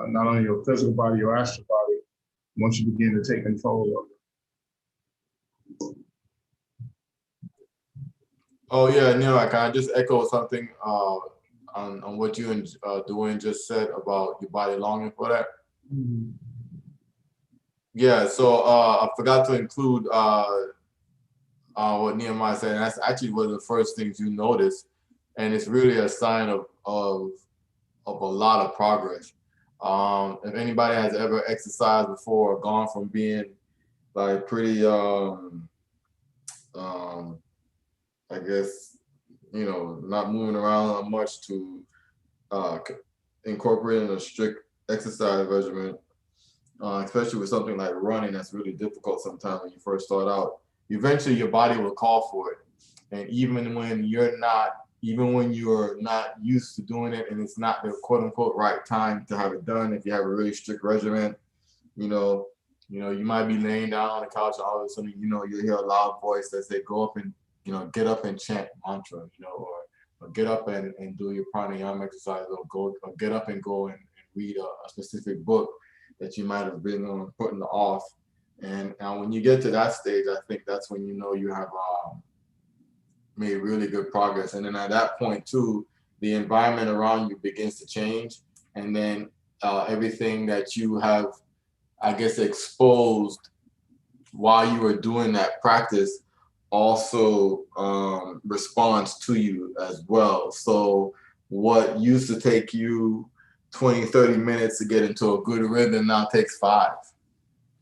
not only your physical body, your astral body, once you begin to take control of it. Oh yeah, Neil, can I just echo something on what you and Dwayne just said about your body longing for that? Mm-hmm. Yeah, so I forgot to include what Nehemiah said, and that's actually one of the first things you notice, and it's really a sign of a lot of progress. If anybody has ever exercised before, or gone from being like pretty I guess, not moving around much to incorporating a strict exercise regimen, especially with something like running, that's really difficult sometimes when you first start out. Eventually your body will call for it. And even when you're not used to doing it, and it's not the quote unquote right time to have it done, if you have a really strict regimen, you might be laying down on the couch, and all of a sudden, you'll hear a loud voice that say, go up and, get up and chant mantra, or get up and do your pranayama exercise, or get up and go and read a specific book that you might have been putting off. And when you get to that stage, I think that's when you know you have made really good progress. And then at that point too, the environment around you begins to change, and then everything that you have, I guess, exposed while you were doing that practice also responds to you as well. So what used to take you 20, 30 minutes to get into a good rhythm now takes 5,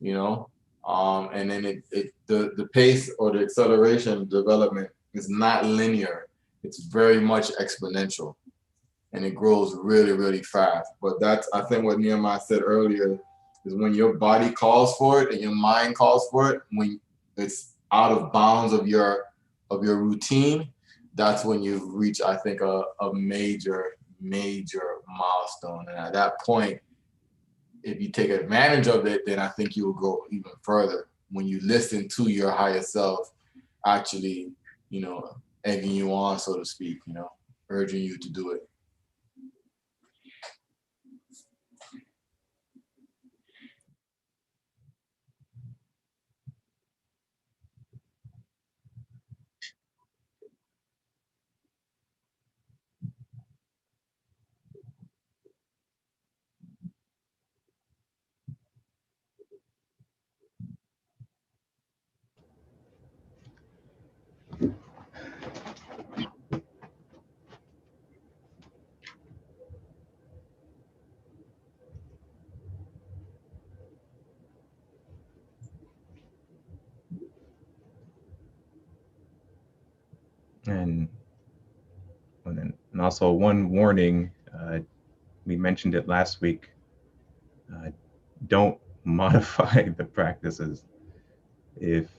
you know? And then the pace or the acceleration of development is not linear. It's very much exponential, and it grows really, really fast. But that's, I think, what Nehemiah said earlier, is when your body calls for it and your mind calls for it, when it's out of bounds of your routine, that's when you reach, I think, a major milestone. And at that point, if you take advantage of it, then I think you will go even further when you listen to your higher self actually, egging you on, so to speak, urging you to do it. And also one warning, we mentioned it last week, don't modify the practices. If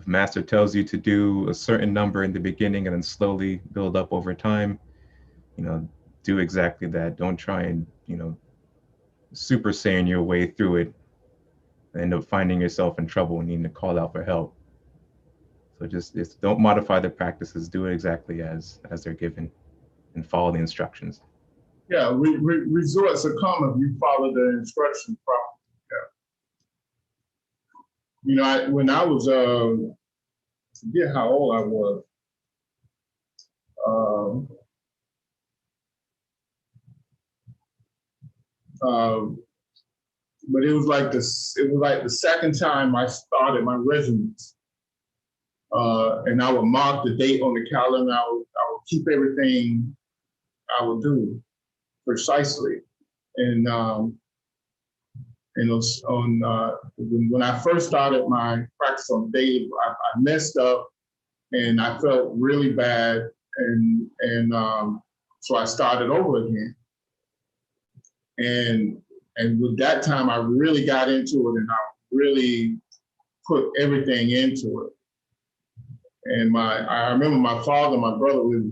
master tells you to do a certain number in the beginning and then slowly build up over time, do exactly that. Don't try and, super saiyan your way through it, and end up finding yourself in trouble and needing to call out for help. So just don't modify the practices. Do it exactly as they're given, and follow the instructions. Yeah, results are come if you follow the instructions properly. Yeah. When I was, I forget how old I was. Um, but it was like this. It was like the second time I started my regiments, and I would mark the date on the calendar. I would keep everything I would do precisely, and when I first started my practice on daily, I messed up, and I felt really bad, and so I started over again, and with that time I really got into it, and I really put everything into it. And I remember my father and my brother was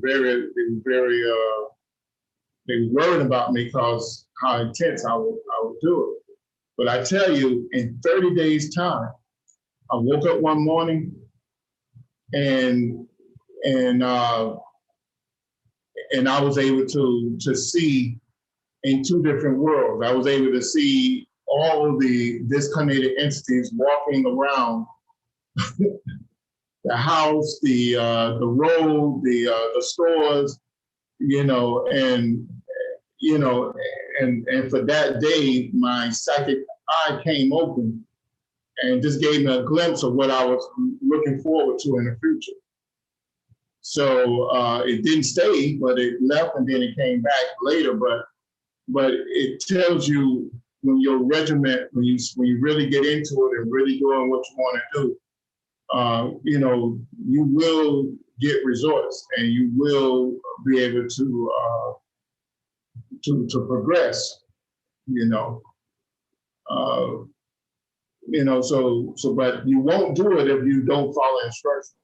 they were worried about me because how intense I would do it. But I tell you, in 30 days time, I woke up one morning and and uh, and I was able to see in 2 different worlds. I was able to see all of the disconnected entities walking around the house, the road, the stores, and you know, and for that day, my psychic eye came open and just gave me a glimpse of what I was looking forward to in the future. So it didn't stay, but it left, and then it came back later. But it tells you when your regiment, when you really get into it and really doing what you want to do, you will get results, and you will be able to progress. But you won't do it if you don't follow instructions.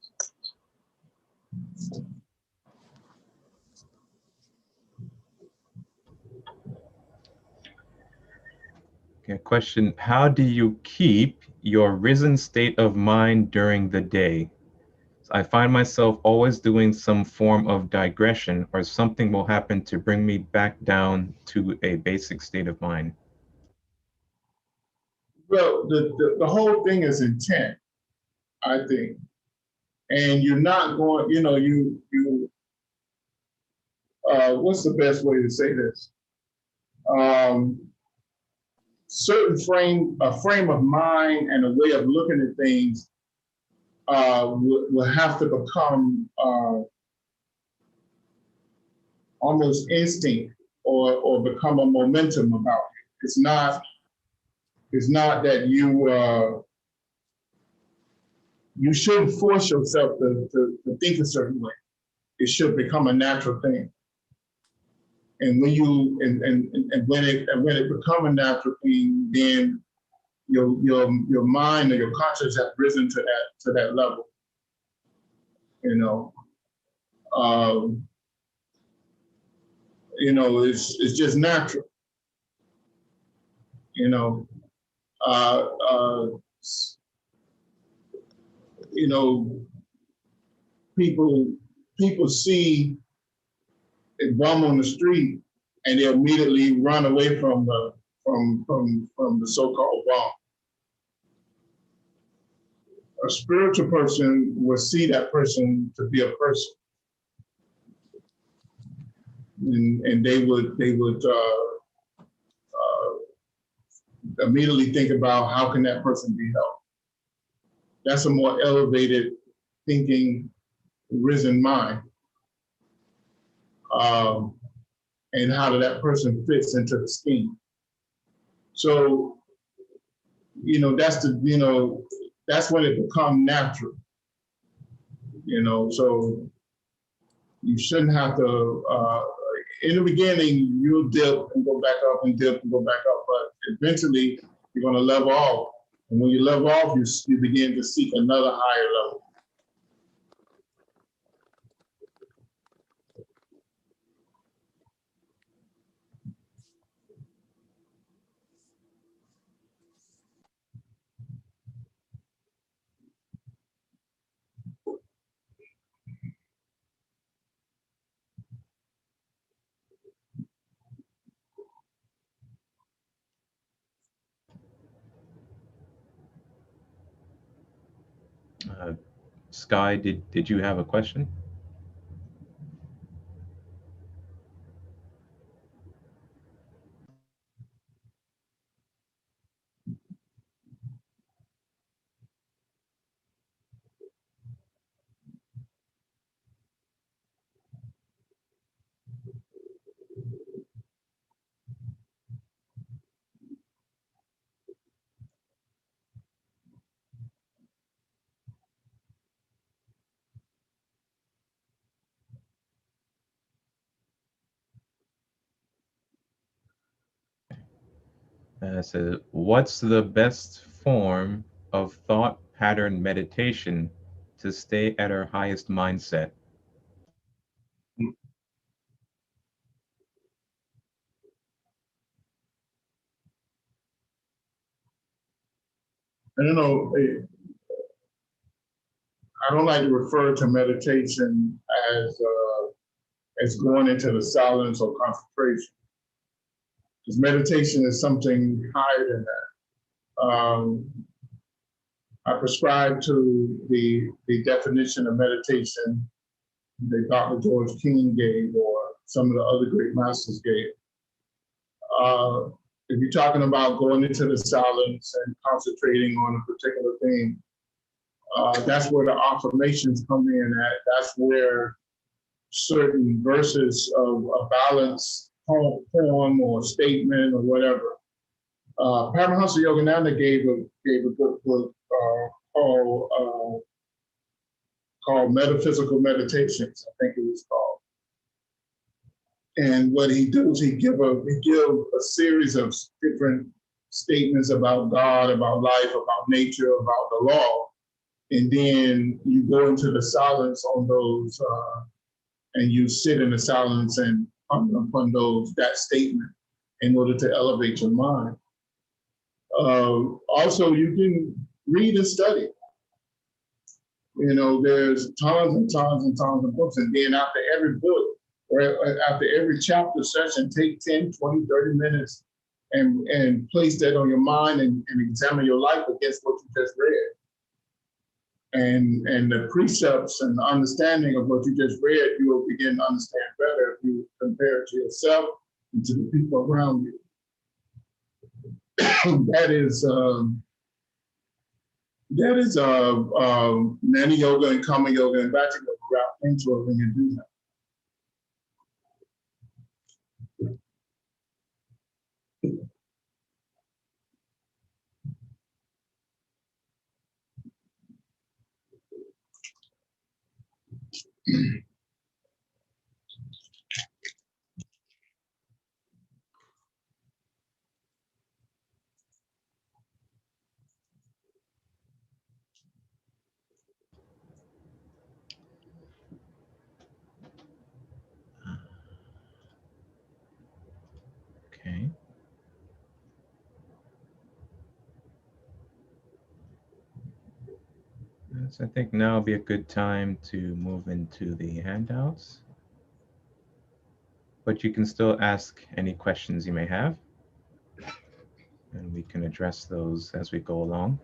Okay, question, how do you keep your risen state of mind during the day? So I find myself always doing some form of digression, or something will happen to bring me back down to a basic state of mind. Well, the whole thing is intent, I think. And you're not going, what's the best way to say this? Um, a frame of mind and a way of looking at things will have to become almost instinct or become a momentum about it. It's not that you shouldn't force yourself to think a certain way. It should become a natural thing. And when you and when it become a natural thing, then your mind or your conscience has risen to that level. It's just natural. You know, uh, uh, you know, people see a bum on the street and they immediately run away from the so-called bum. A spiritual person will see that person to be a person, and they would immediately think about how can that person be helped. That's a more elevated thinking, risen mind. And how that person fits into the scheme. So, that's when it becomes natural. So you shouldn't have to, in the beginning, you'll dip and go back up and dip and go back up, but eventually you're gonna level off. And when you level off, you begin to seek another higher level. Sky, did you have a question? So what's the best form of thought pattern meditation to stay at our highest mindset? And I don't like to refer to meditation as going into the silence or concentration, because meditation is something higher than that. I prescribe to the definition of meditation that Dr. George King gave, or some of the other great masters gave. If you're talking about going into the silence and concentrating on a particular thing, that's where the affirmations come in at. That's where certain verses of a balanced poem or statement or whatever. Paramahansa Yogananda gave a good book called Metaphysical Meditations, I think it was called. And what he does, he give a series of different statements about God, about life, about nature, about the law, and then you go into the silence on those, and you sit in the silence and upon that statement in order to elevate your mind. Also, you can read and study. There's tons and tons and tons of books, and then after every book, or after every chapter session, take 10, 20, 30 minutes and place that on your mind and examine your life against what you just read. And the precepts and the understanding of what you just read, you will begin to understand better if you compare it to yourself and to the people around you. That is Nani Yoga and Kama Yoga and Bhaja Yoga route into it when you do that. Okay. So I think now would be a good time to move into the handouts. But you can still ask any questions you may have, and we can address those as we go along.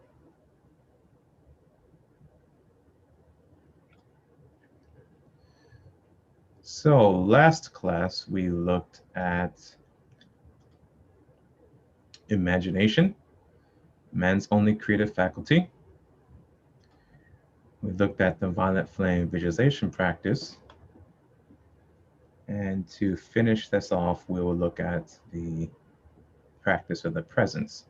So last class, we looked at imagination, man's only creative faculty. We looked at the violet flame visualization practice. And to finish this off, we will look at the practice of the presence.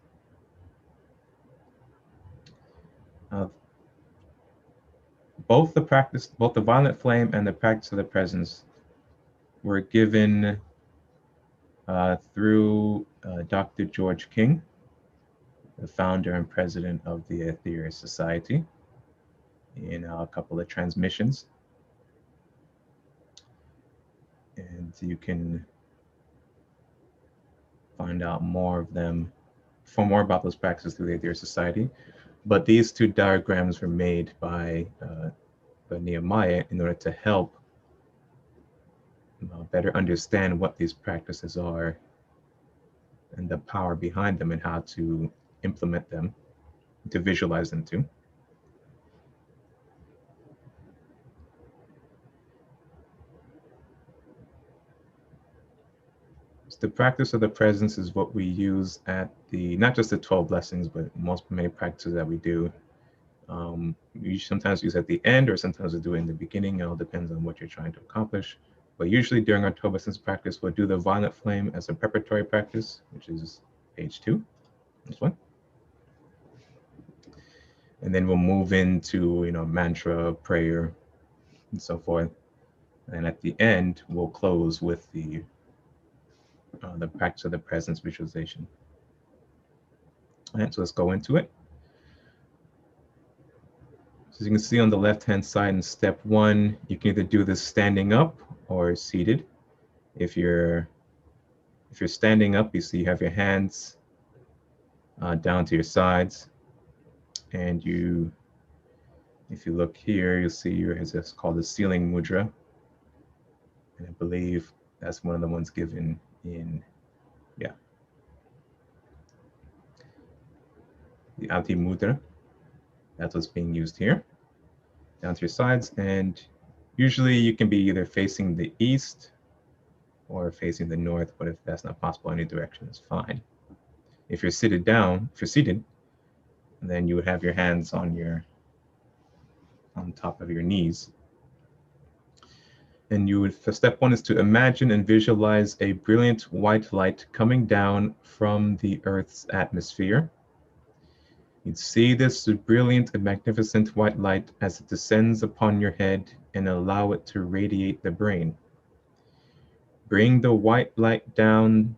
Both the violet flame and the practice of the presence were given through Dr. George King, the founder and president of the Aetherius Society, in a couple of transmissions. And you can find out more about those practices through the Aetherius Society. But these two diagrams were made by Nehemiah in order to help better understand what these practices are and the power behind them and how to implement them, to visualize them too. So the practice of the presence is what we use at not just the 12 blessings, but many practices that we do. We sometimes use at the end, or sometimes we do it in the beginning. It all depends on what you're trying to accomplish. But usually during our 12 blessings practice, we'll do the violet flame as a preparatory practice, which is page 2, this one. And then we'll move into, mantra, prayer, and so forth. And at the end, we'll close with the practice of the presence visualization. All right, so let's go into it. So as you can see on the left-hand side in step 1, you can either do this standing up or seated. If you're standing up, you see you have your hands down to your sides, and if you look here, you'll see it's called the ceiling mudra, and I believe that's one of the ones given in the Ati mudra. That's what's being used here, down to your sides, and usually you can be either facing the east or facing the north, but if that's not possible, any direction is fine. If you're seated, then you would have your hands on top of your knees. And step 1 is to imagine and visualize a brilliant white light coming down from the Earth's atmosphere. You'd see this brilliant and magnificent white light as it descends upon your head and allow it to radiate the brain. Bring the white light down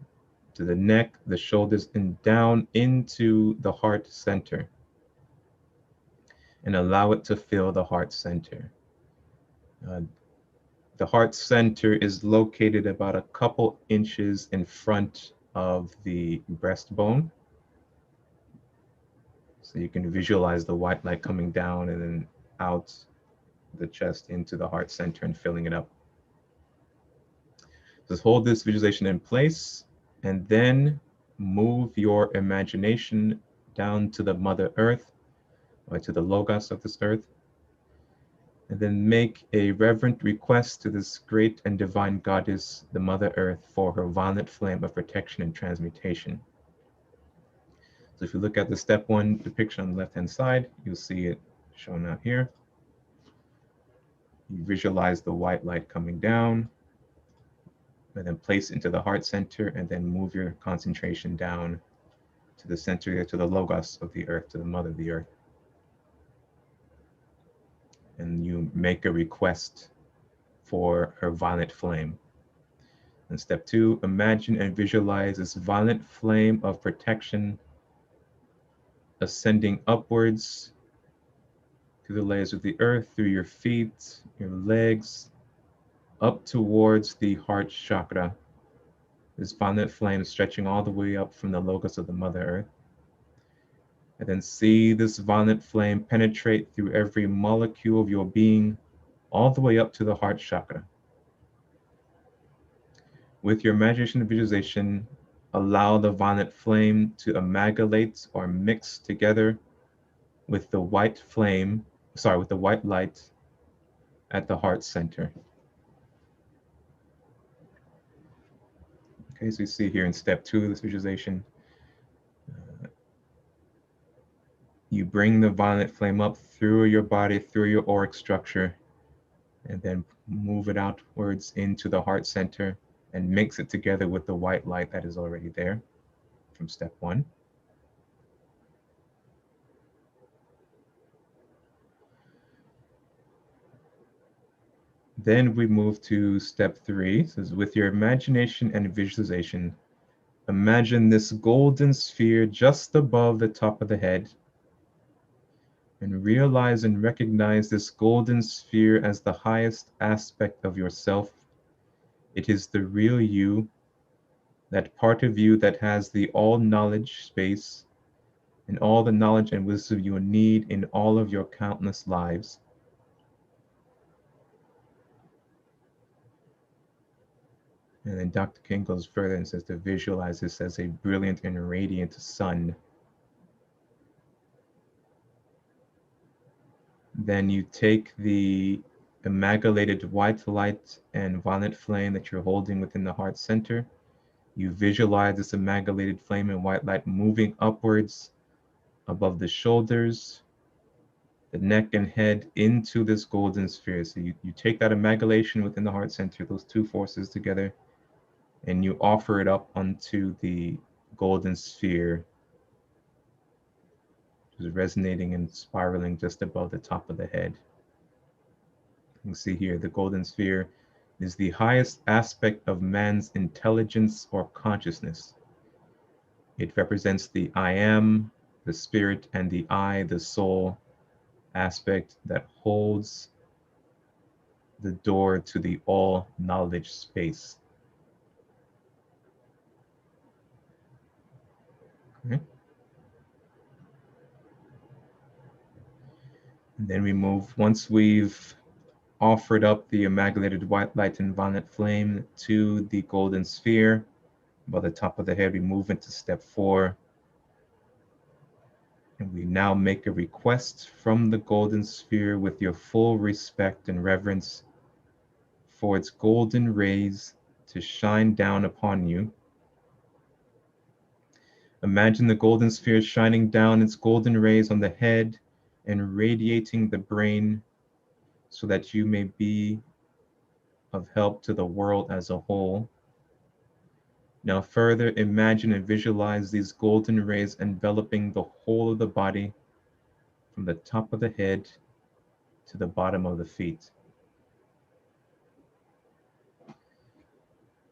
to the neck, the shoulders, and down into the heart center. And allow it to fill the heart center. The heart center is located about a couple inches in front of the breastbone. So you can visualize the white light coming down and then out the chest into the heart center and filling it up. Just hold this visualization in place, and then move your imagination down to the Mother Earth, or to the Logos of this earth, and then make a reverent request to this great and divine goddess, the Mother Earth, for her violet flame of protection and transmutation. So if you look at the step 1 depiction on the left-hand side, you'll see it shown out here. You visualize the white light coming down, and then place it into the heart center, and then move your concentration down to the center, to the Logos of the earth, to the Mother of the earth. And you make a request for her violet flame. And step 2, imagine and visualize this violet flame of protection ascending upwards through the layers of the earth, through your feet, your legs, up towards the heart chakra. This violet flame stretching all the way up from the Logos of the Mother Earth. And then see this violet flame penetrate through every molecule of your being, all the way up to the heart chakra. With your imagination and visualization, allow the violet flame to amalgamate or mix together with the white flame, with the white light at the heart center. Okay, so you see here in step 2 of this visualization, you bring the violet flame up through your body, through your auric structure, and then move it outwards into the heart center and mix it together with the white light that is already there from step 1. Then we move to step 3. So with your imagination and visualization, imagine this golden sphere just above the top of the head, and realize and recognize this golden sphere as the highest aspect of yourself. It is the real you, that part of you that has the all-knowledge space and all the knowledge and wisdom you need in all of your countless lives. And then Dr. King goes further and says to visualize this as a brilliant and radiant sun. Then you take the amalgamated white light and violet flame that you're holding within the heart center. You visualize this amalgamated flame and white light moving upwards above the shoulders, the neck and head into this golden sphere. So you take that amalgamation within the heart center, those two forces together, and you offer it up onto the golden sphere, which is resonating and spiraling just above the top of the head. You can see here the golden sphere is the highest aspect of man's intelligence or consciousness. It represents the I am, the spirit, and the I, the soul aspect that holds the door to the all knowledge space. Okay. And then we move, once we've offered up the amalgamated white light and violet flame to the golden sphere by the top of the head, we move into step 4. And we now make a request from the golden sphere with your full respect and reverence for its golden rays to shine down upon you. Imagine the golden sphere shining down its golden rays on the head and radiating the brain so that you may be of help to the world as a whole. Now further imagine and visualize these golden rays enveloping the whole of the body from the top of the head to the bottom of the feet.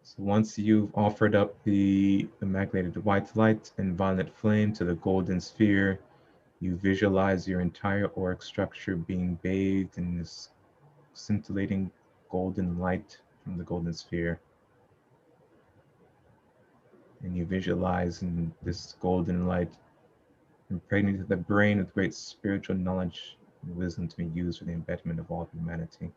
So once you've offered up the amalgamated white light and violet flame to the golden sphere, you visualize your entire auric structure being bathed in this scintillating golden light from the golden sphere. And you visualize in this golden light impregnated the brain with great spiritual knowledge and wisdom to be used for the betterment of all humanity.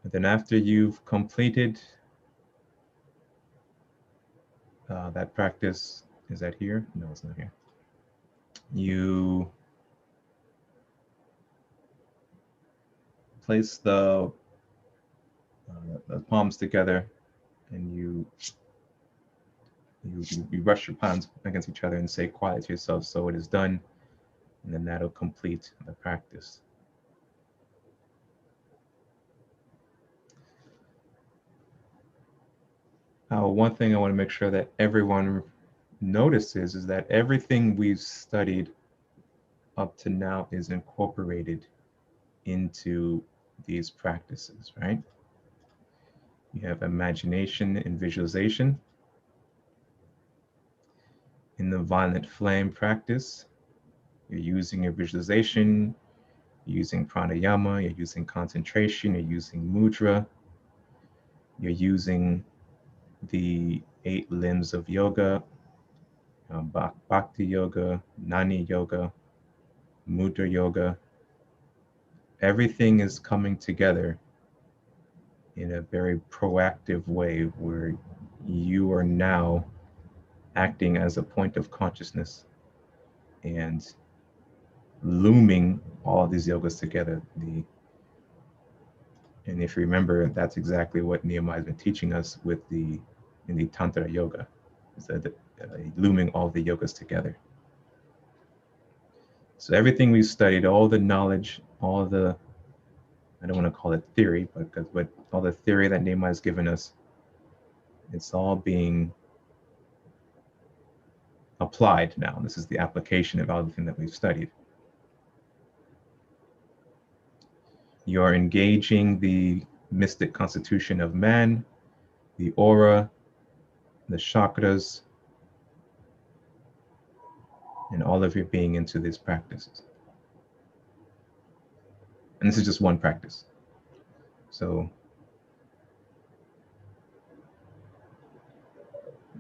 And Then after you've completed that practice, is that here? No, it's not here. You place the palms together, and you brush your palms against each other and say quiet to yourself, "So it is done," and then that'll complete the practice. One thing I want to make sure that everyone notices is that everything we've studied up to now is incorporated into these practices, right? You have imagination and visualization. In the violent flame practice, you're using your visualization, you're using pranayama, you're using concentration, you're using mudra, you're using the 8 limbs of yoga, bhakti yoga, nani yoga, mudra yoga. Everything is coming together in a very proactive way where you are now acting as a point of consciousness and looming all these yogas together. And if you remember, that's exactly what Nehemiah has been teaching us in the Tantra yoga, is that looming all the yogas together. So everything we've studied, all the knowledge, all the, I don't want to call it theory, but all the theory that Nehemiah has given us, it's all being applied now. This is the application of everything that we've studied. You're engaging the mystic constitution of man, the aura, the chakras, and all of your being into these practices. And this is just one practice. So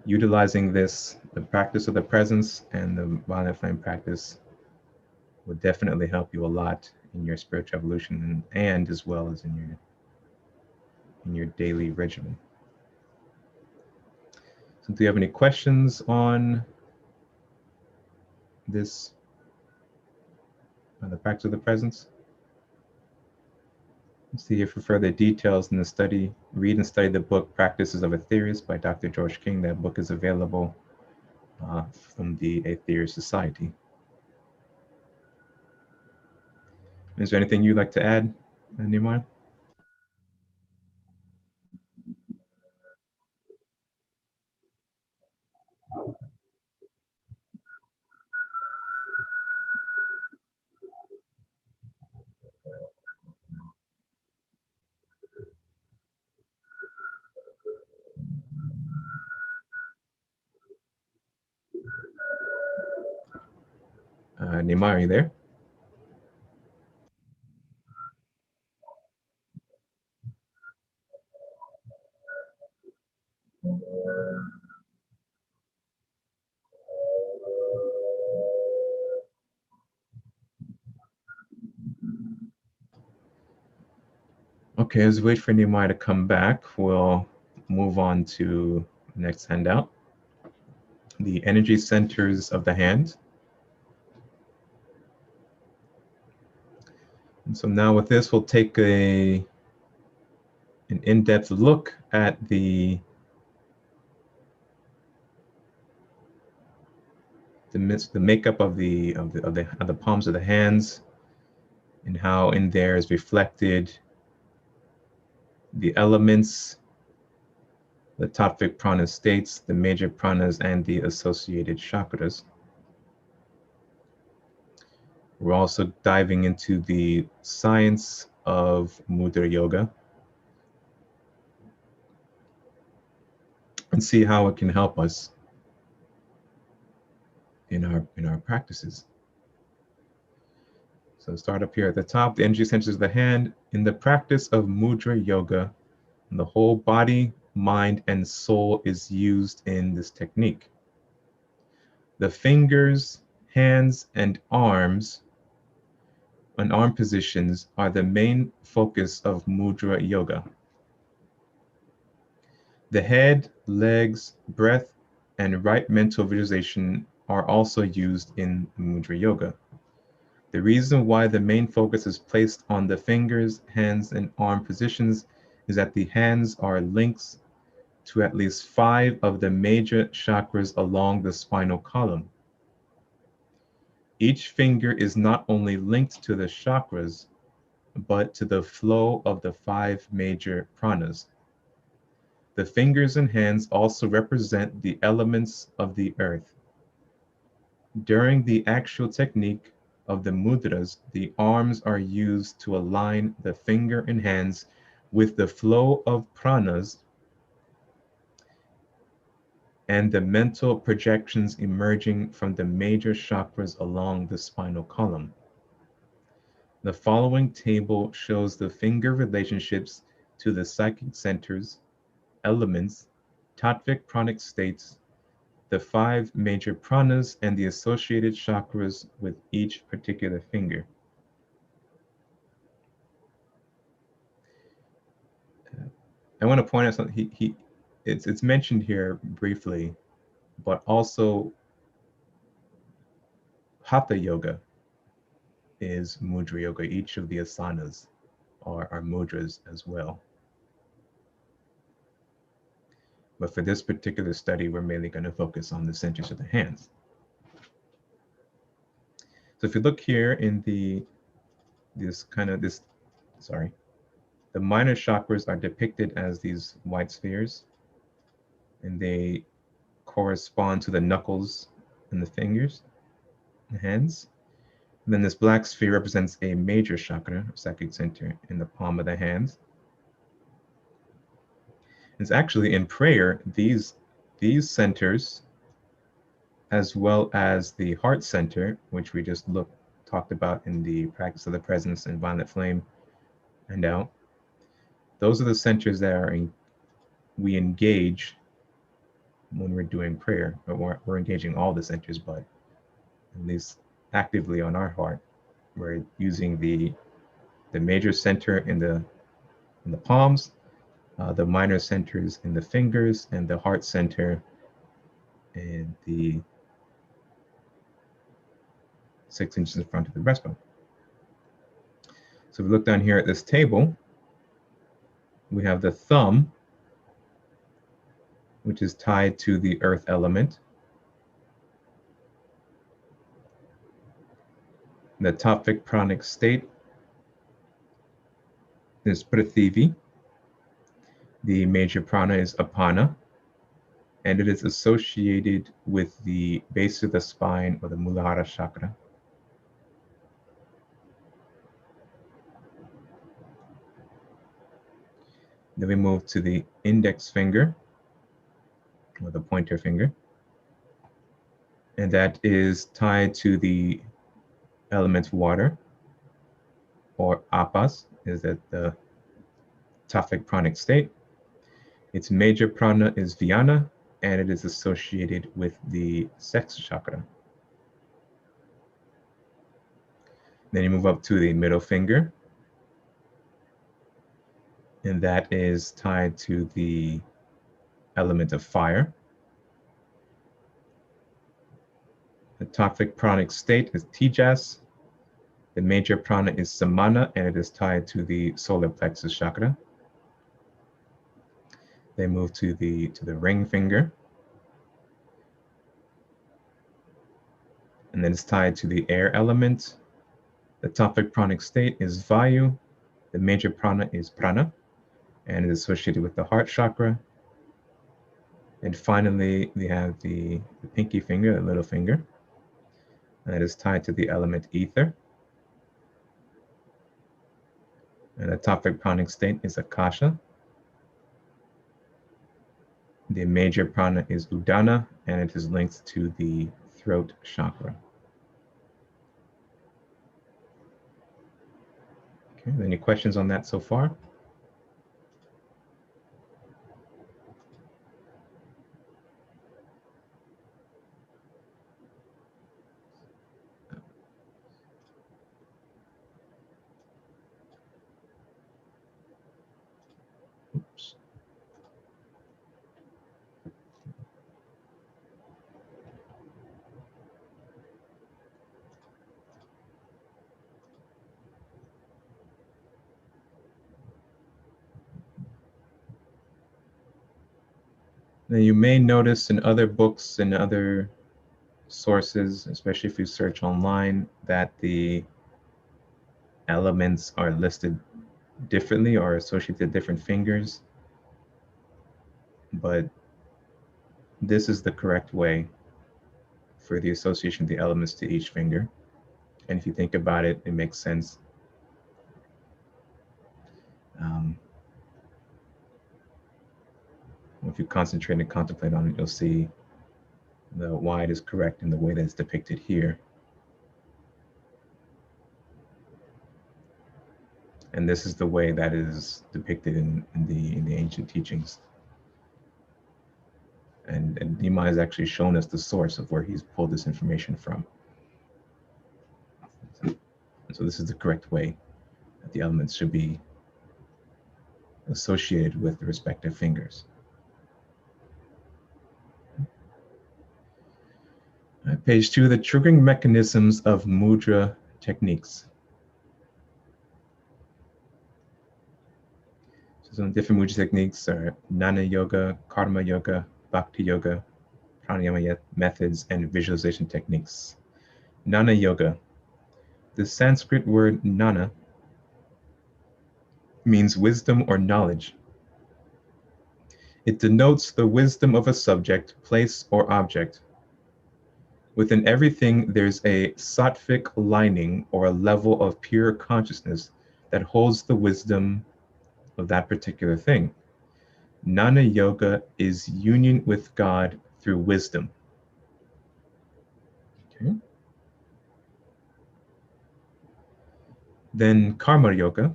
utilizing this, the practice of the presence and the violent flame practice would definitely help you a lot in your spiritual evolution and as well as in your daily regimen. So do you have any questions on this, on the practice of the presence? Let's see here for further details in the study. Read and study the book Practices of Aetherius by Dr. George King. That book is available from the Aetherius Society. Is there anything you'd like to add, Nehemiah? Nehemiah, are you there? Okay, as we wait for Nehemiah to come back, we'll move on to the next handout. The energy centers of the hand. And so now with this, we'll take an in-depth look at the makeup of the palms of the hands, and how in there is reflected the elements, the tattvic prana states, the major pranas, and the associated chakras. We're also diving into the science of mudra yoga and see how it can help us in our practices. So start up here at the top, the energy centers of the hand. In the practice of mudra yoga, the whole body, mind, and soul is used in this technique. The fingers, hands, and arms and arm positions are the main focus of mudra yoga. The head, legs, breath, and right mental visualization are also used in Mudra Yoga. The reason why the main focus is placed on the fingers, hands, and arm positions is that the hands are links to at least 5 of the major chakras along the spinal column. Each finger is not only linked to the chakras, but to the flow of the 5 major pranas. The fingers and hands also represent the elements of the earth. During the actual technique of the mudras, the arms are used to align the finger and hands with the flow of pranas and the mental projections emerging from the major chakras along the spinal column. The following table shows the finger relationships to the psychic centers, elements, tattvic pranic states, the 5 major pranas, and the associated chakras with each particular finger. I want to point out something. It's mentioned here briefly, but also Hatha Yoga is Mudra Yoga. Each of the asanas are mudras as well. But for this particular study, we're mainly going to focus on the centers of the hands. So if you look here in the minor chakras are depicted as these white spheres, and they correspond to the knuckles and the fingers, the hands. And then this black sphere represents a major chakra, psychic center, in the palm of the hands. It's actually in prayer, these centers, as well as the heart center, which we just talked about in the practice of the presence and violet flame and out. Those are the centers that we engage when we're doing prayer. We're engaging all the centers, but at least actively on our heart, we're using the major center in the palms, the minor centers in the fingers, and the heart center in the 6 inches in front of the breastbone. So if we look down here at this table, we have the thumb, which is tied to the earth element. The tattvic pranic state is Prithivi. The major prana is Apana, and it is associated with the base of the spine or the Muladhara chakra. Then we move to the index finger, or the pointer finger, and that is tied to the element water, or apas, is that the tattvic pranic state. Its major prana is Vyana, and it is associated with the sex chakra. Then you move up to the middle finger, and that is tied to the element of fire. The tattvic pranic state is Tejas. The major prana is Samana, and it is tied to the solar plexus chakra. They move to the ring finger, and then it's tied to the air element. The tattvic pranic state is Vayu. The major prana is Prana, and is associated with the heart chakra. And finally, we have the pinky finger, the little finger, and it is tied to the element ether. And the tattvic pranic state is Akasha. The major prana is Udana, and it is linked to the throat chakra. Okay, any questions on that so far? Oops. Now you may notice in other books and other sources, especially if you search online, that the elements are listed differently or associated with different fingers. But this is the correct way for the association of the elements to each finger. And if you think about it, it makes sense. If you concentrate and contemplate on it, you'll see why it is correct in the way that it's depicted here. And this is the way that is depicted in the ancient teachings. And Nima has actually shown us the source of where he's pulled this information from. So this is the correct way that the elements should be associated with the respective fingers. Page 2, the triggering mechanisms of mudra techniques. So some different mudra techniques are Jnana Yoga, Karma Yoga, Bhakti Yoga, Pranayama methods, and visualization techniques. Jnana Yoga. The Sanskrit word Jnana means wisdom or knowledge. It denotes the wisdom of a subject, place, or object. Within everything, there's a sattvic lining or a level of pure consciousness that holds the wisdom of that particular thing. Jnana Yoga is union with God through wisdom. Okay. Then Karma Yoga,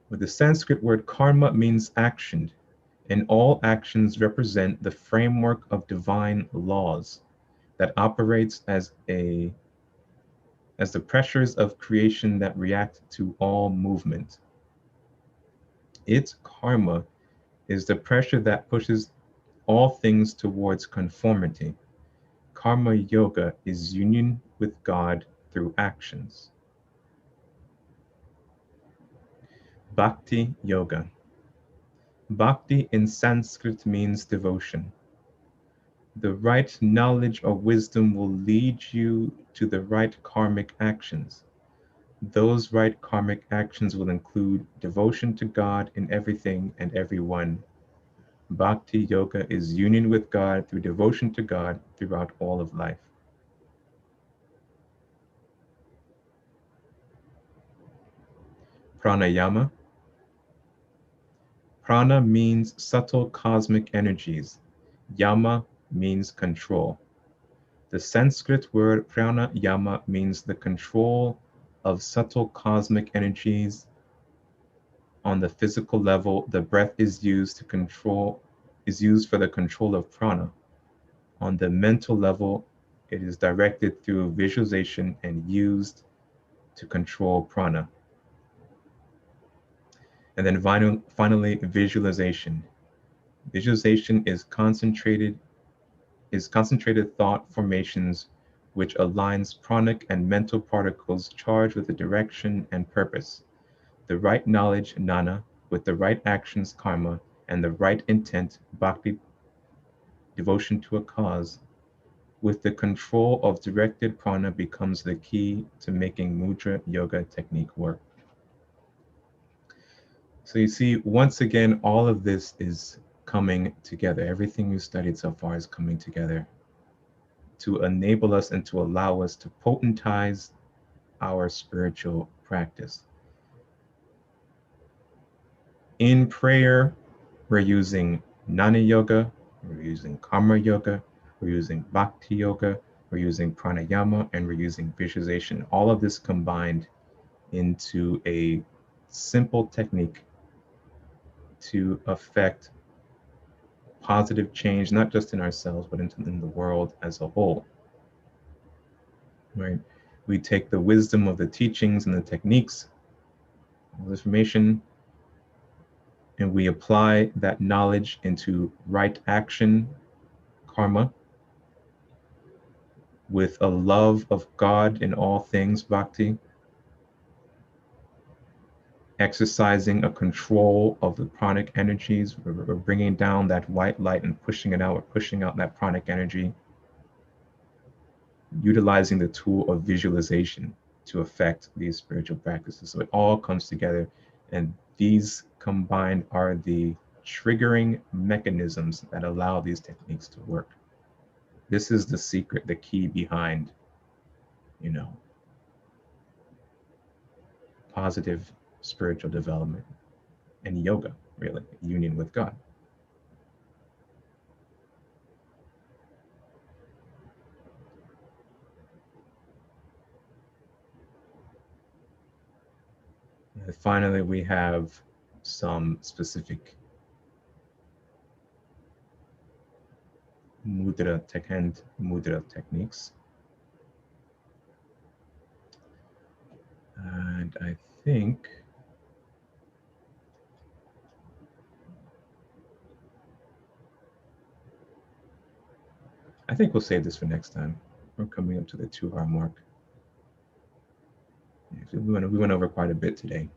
where the Sanskrit word karma means action, and all actions represent the framework of divine laws that operates as the pressures of creation that react to all movement. Its karma is the pressure that pushes all things towards conformity. Karma Yoga is union with God through actions. Bhakti Yoga. Bhakti in Sanskrit means devotion. The right knowledge or wisdom will lead you to the right karmic actions. Those right karmic actions will include devotion to God in everything and everyone. Bhakti Yoga is union with God through devotion to God throughout all of life. Pranayama. Prana means subtle cosmic energies. Yama means control. The Sanskrit word pranayama means the control of subtle cosmic energies. On the physical level, the breath is used for the control of prana. On the mental level, it is directed through visualization and used to control prana. And then finally, visualization. Visualization is concentrated thought formations which aligns pranic and mental particles charged with a direction and purpose. The right knowledge, jnana, with the right actions, karma, and the right intent, bhakti, devotion to a cause, with the control of directed prana becomes the key to making mudra yoga technique work. So you see, once again, all of this is coming together. Everything we've studied so far is coming together to enable us and to allow us to potentize our spiritual practice. In prayer, we're using Jnana Yoga, we're using Karma Yoga, we're using Bhakti Yoga, we're using Pranayama, and we're using visualization. All of this combined into a simple technique to affect positive change, not just in ourselves, but in the world as a whole. Right? We take the wisdom of the teachings and the techniques, all this information, and we apply that knowledge into right action, karma, with a love of God in all things, bhakti, exercising a control of the pranic energies. We're bringing down that white light and pushing it out. We're pushing out that pranic energy, utilizing the tool of visualization to affect these spiritual practices. So it all comes together, and these combined are the triggering mechanisms that allow these techniques to work. This is the secret, the key behind, you know, positive spiritual development and yoga, really, union with God. And finally, we have some specific mudra techniques. And I think we'll save this for next time. We're coming up to the 2-hour mark. We went over quite a bit today.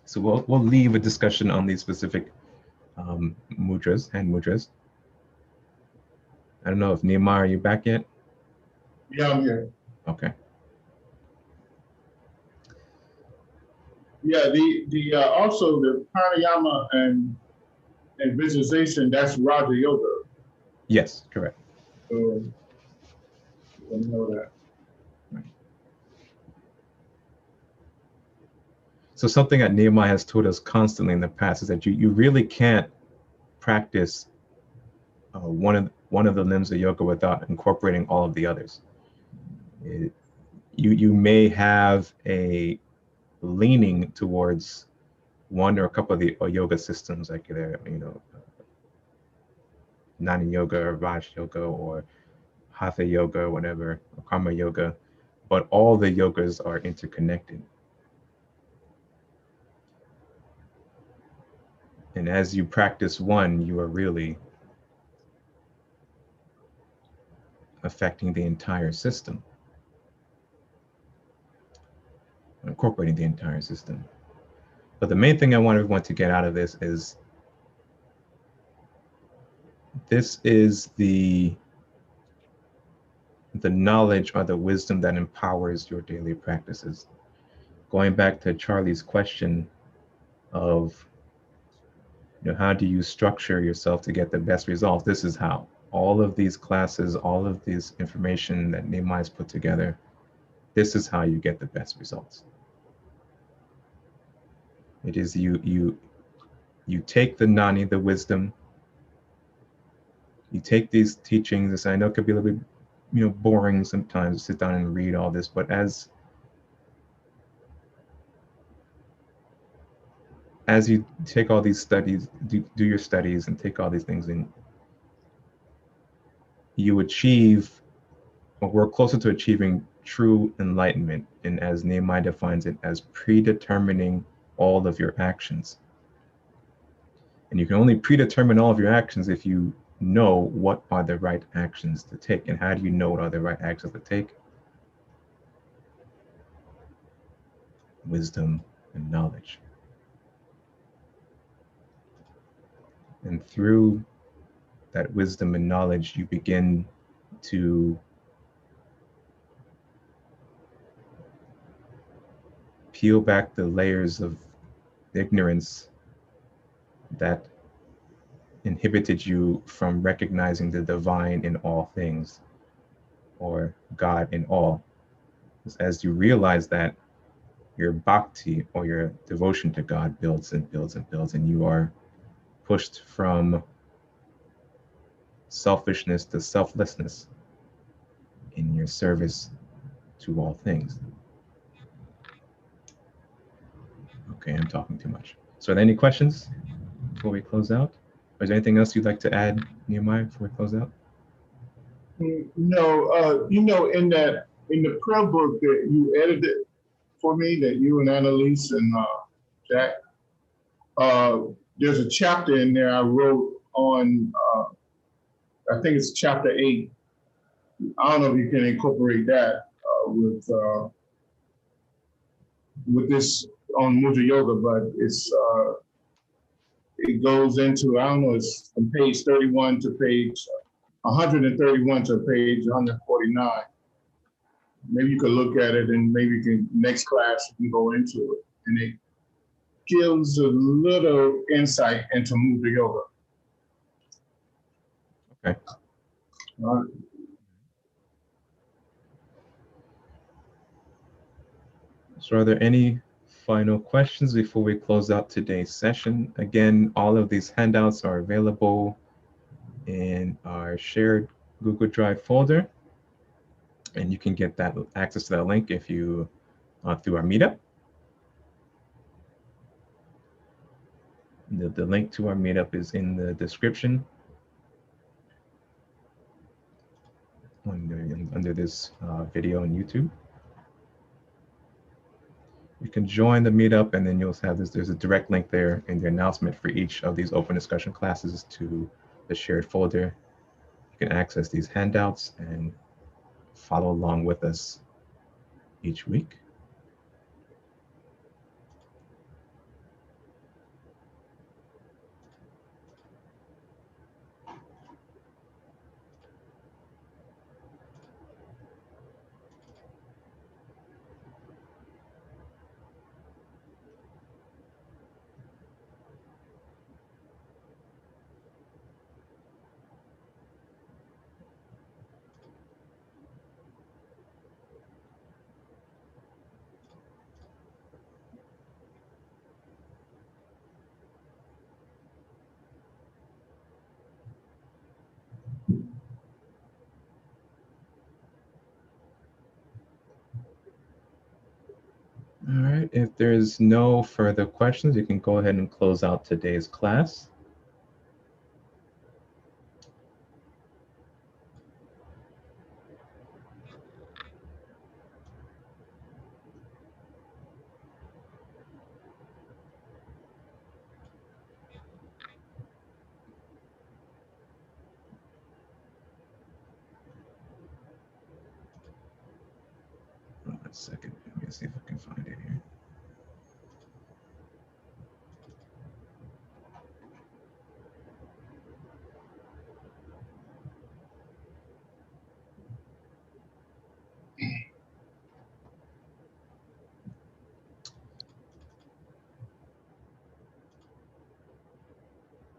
So we'll leave a discussion on these specific mudras, hand mudras. I don't know if Nehemiah, are you back yet? Yeah, I'm here. Okay. Yeah, the also the pranayama and visualization, that's Raja Yoga. Yes, correct. So I know that. So something that Nehemiah has told us constantly in the past is that you really can't practice one of the limbs of yoga without incorporating all of the others. You may have a leaning towards one or a couple of the yoga systems, like either, you know, Jnana Yoga or Raj Yoga or Hatha Yoga or whatever, or Karma Yoga, but all the yogas are interconnected. And as you practice one, you are really affecting the entire system, incorporating the entire system. But the main thing I want everyone to get out of this is the knowledge or the wisdom that empowers your daily practices. Going back to Charlie's question of, you know, how do you structure yourself to get the best results? This is how. All of these classes, all of this information that Nehemiah's put together, this is how you get the best results. It is you take the Nani, the wisdom, you take these teachings, I know it could be a little bit, you know, boring sometimes to sit down and read all this, but as you take all these studies, do your studies and take all these things in, you achieve, or we're closer to achieving true enlightenment, and as Nehemiah defines it, as predetermining all of your actions. And you can only predetermine all of your actions if you know what are the right actions to take. And how do you know what are the right actions to take? Wisdom and knowledge. And through that wisdom and knowledge, you begin to peel back the layers of ignorance that inhibited you from recognizing the divine in all things, or God in all. As you realize that, your bhakti, or your devotion to God, builds and builds and builds, and you are pushed from selfishness to selflessness in your service to all things. Okay, I'm talking too much. So are there any questions before we close out? Or is there anything else you'd like to add, Nehemiah, before we close out? No, you know, in the prayer book that you edited for me, that you and Annalise and Jack, there's a chapter in there I wrote on, I think it's chapter 8. I don't know if you can incorporate that with this on Mudra Yoga, but it goes into, I don't know, it's from page 31 to page 131 to page 149. Maybe you could look at it and maybe you can, next class you can go into it. And it gives a little insight into Mudra Yoga. Okay. All right. So are there any final questions before we close out today's session? Again, all of these handouts are available in our shared Google Drive folder. And you can get that access to that link if you through our meetup. The link to our meetup is in the description under this video on YouTube. You can join the meetup, and then you'll have this. There's a direct link there in the announcement for each of these open discussion classes to the shared folder. You can access these handouts and follow along with us each week. All right, if there's no further questions, you can go ahead and close out today's class. One second, let me see if I can find it here.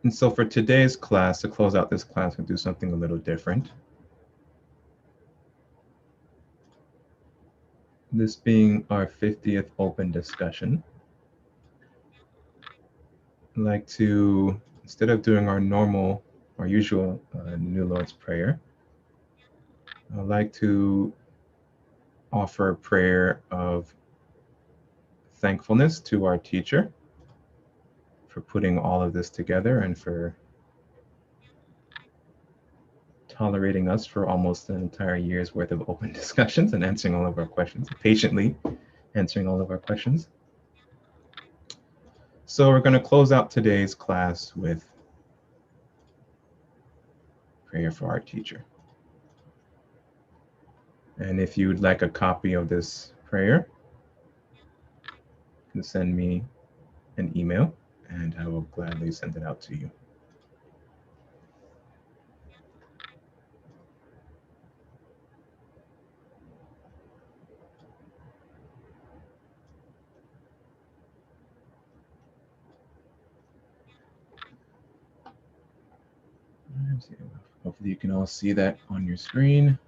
And so for today's class, to close out this class, we'll do something a little different. This being our 50th open discussion, I'd like to, instead of doing our usual New Lord's Prayer, I'd like to offer a prayer of thankfulness to our teacher for putting all of this together and for tolerating us for almost an entire year's worth of open discussions and answering all of our questions, patiently answering all of our questions. So we're going to close out today's class with prayer for our teacher. And if you'd like a copy of this prayer, you can send me an email and I will gladly send it out to you. Hopefully you can all see that on your screen.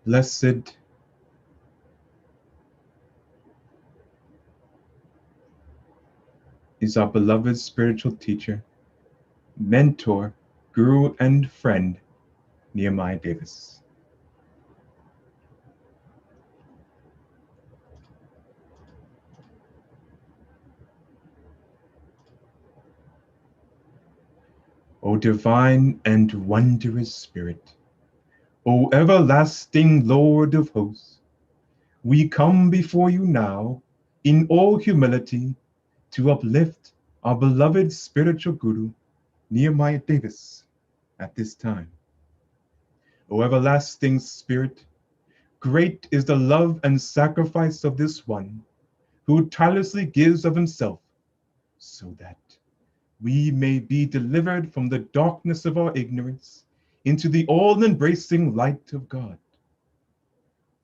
Blessed is our beloved spiritual teacher, mentor, guru, and friend, Nehemiah Davis. O divine and wondrous Spirit, O everlasting Lord of hosts, we come before you now in all humility to uplift our beloved spiritual guru, Nehemiah Davis, at this time. O everlasting Spirit, great is the love and sacrifice of this one who tirelessly gives of himself so that we may be delivered from the darkness of our ignorance into the all-embracing light of God.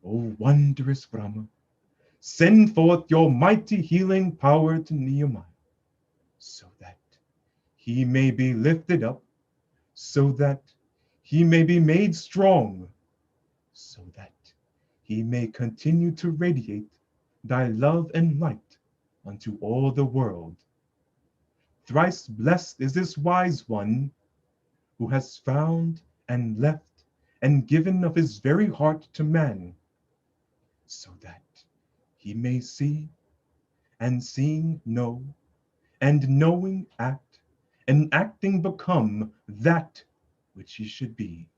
O wondrous Brahma, send forth your mighty healing power to Nehemiah, so that he may be lifted up, so that he may be made strong, so that he may continue to radiate thy love and light unto all the world. Thrice blessed is this wise one who has found and left and given of his very heart to man, so that he may see, and seeing know, and knowing act, and acting become that which he should be.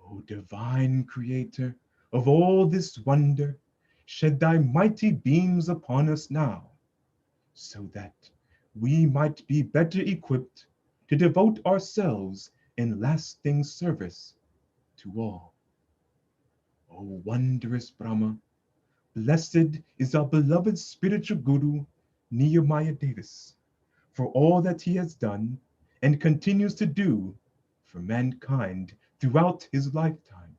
O divine creator of all this wonder, shed thy mighty beams upon us now, so that we might be better equipped to devote ourselves in lasting service to all. O wondrous Brahma, blessed is our beloved spiritual guru, Nehemiah Davis, for all that he has done and continues to do for mankind throughout his lifetime.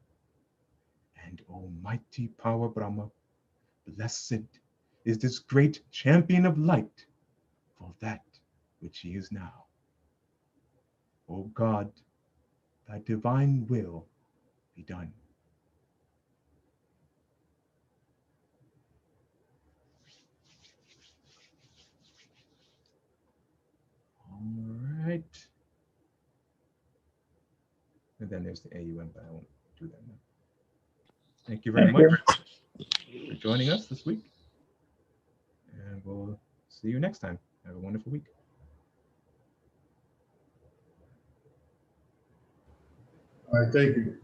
And Almighty Power Brahma, blessed is this great champion of light for that which he is now. O God, thy divine will be done. All right. And then there's the AUM, but I won't do that now. Thank you very much for joining us this week. And we'll see you next time. Have a wonderful week. All right, thank you.